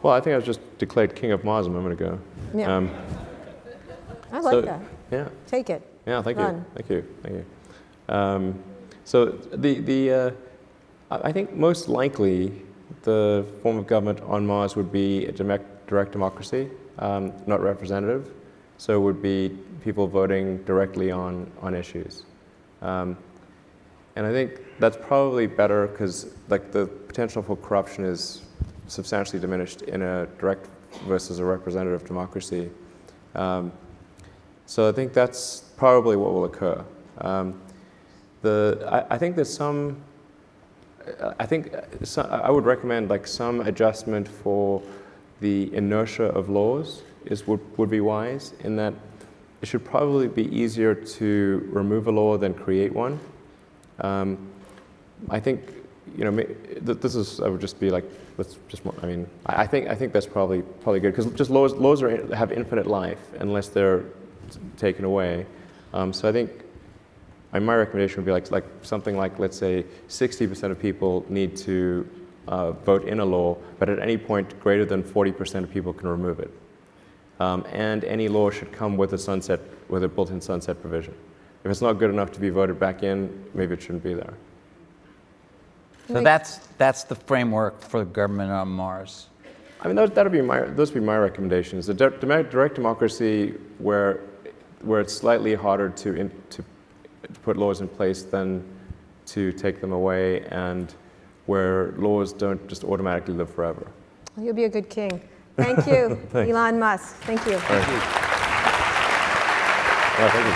Well, I think I was just declared king of Mars a moment ago. Yeah. I like so- that. Yeah. Take it. Yeah, thank Run. you. So I think most likely the form of government on Mars would be a direct democracy, not representative. So it would be people voting directly on issues. And I think that's probably better because the potential for corruption is substantially diminished in a direct versus a representative democracy. So I think that's probably what will occur. I think I would recommend some adjustment for the inertia of laws would be wise, in that it should probably be easier to remove a law than create one. I think I would just be I think that's probably good, because just laws have infinite life unless they're taken away. So I think my recommendation would be something like, let's say 60% of people need to vote in a law, but at any point greater than 40% of people can remove it. And any law should come with a built-in sunset provision. If it's not good enough to be voted back in, maybe it shouldn't be there. So that's the framework for the government on Mars. I mean, those would be my recommendations. A direct democracy where it's slightly harder to put laws in place than to take them away, and where laws don't just automatically live forever. You'll be a good king. Thank you, Elon Musk. Thank you. All right. Well, thank you.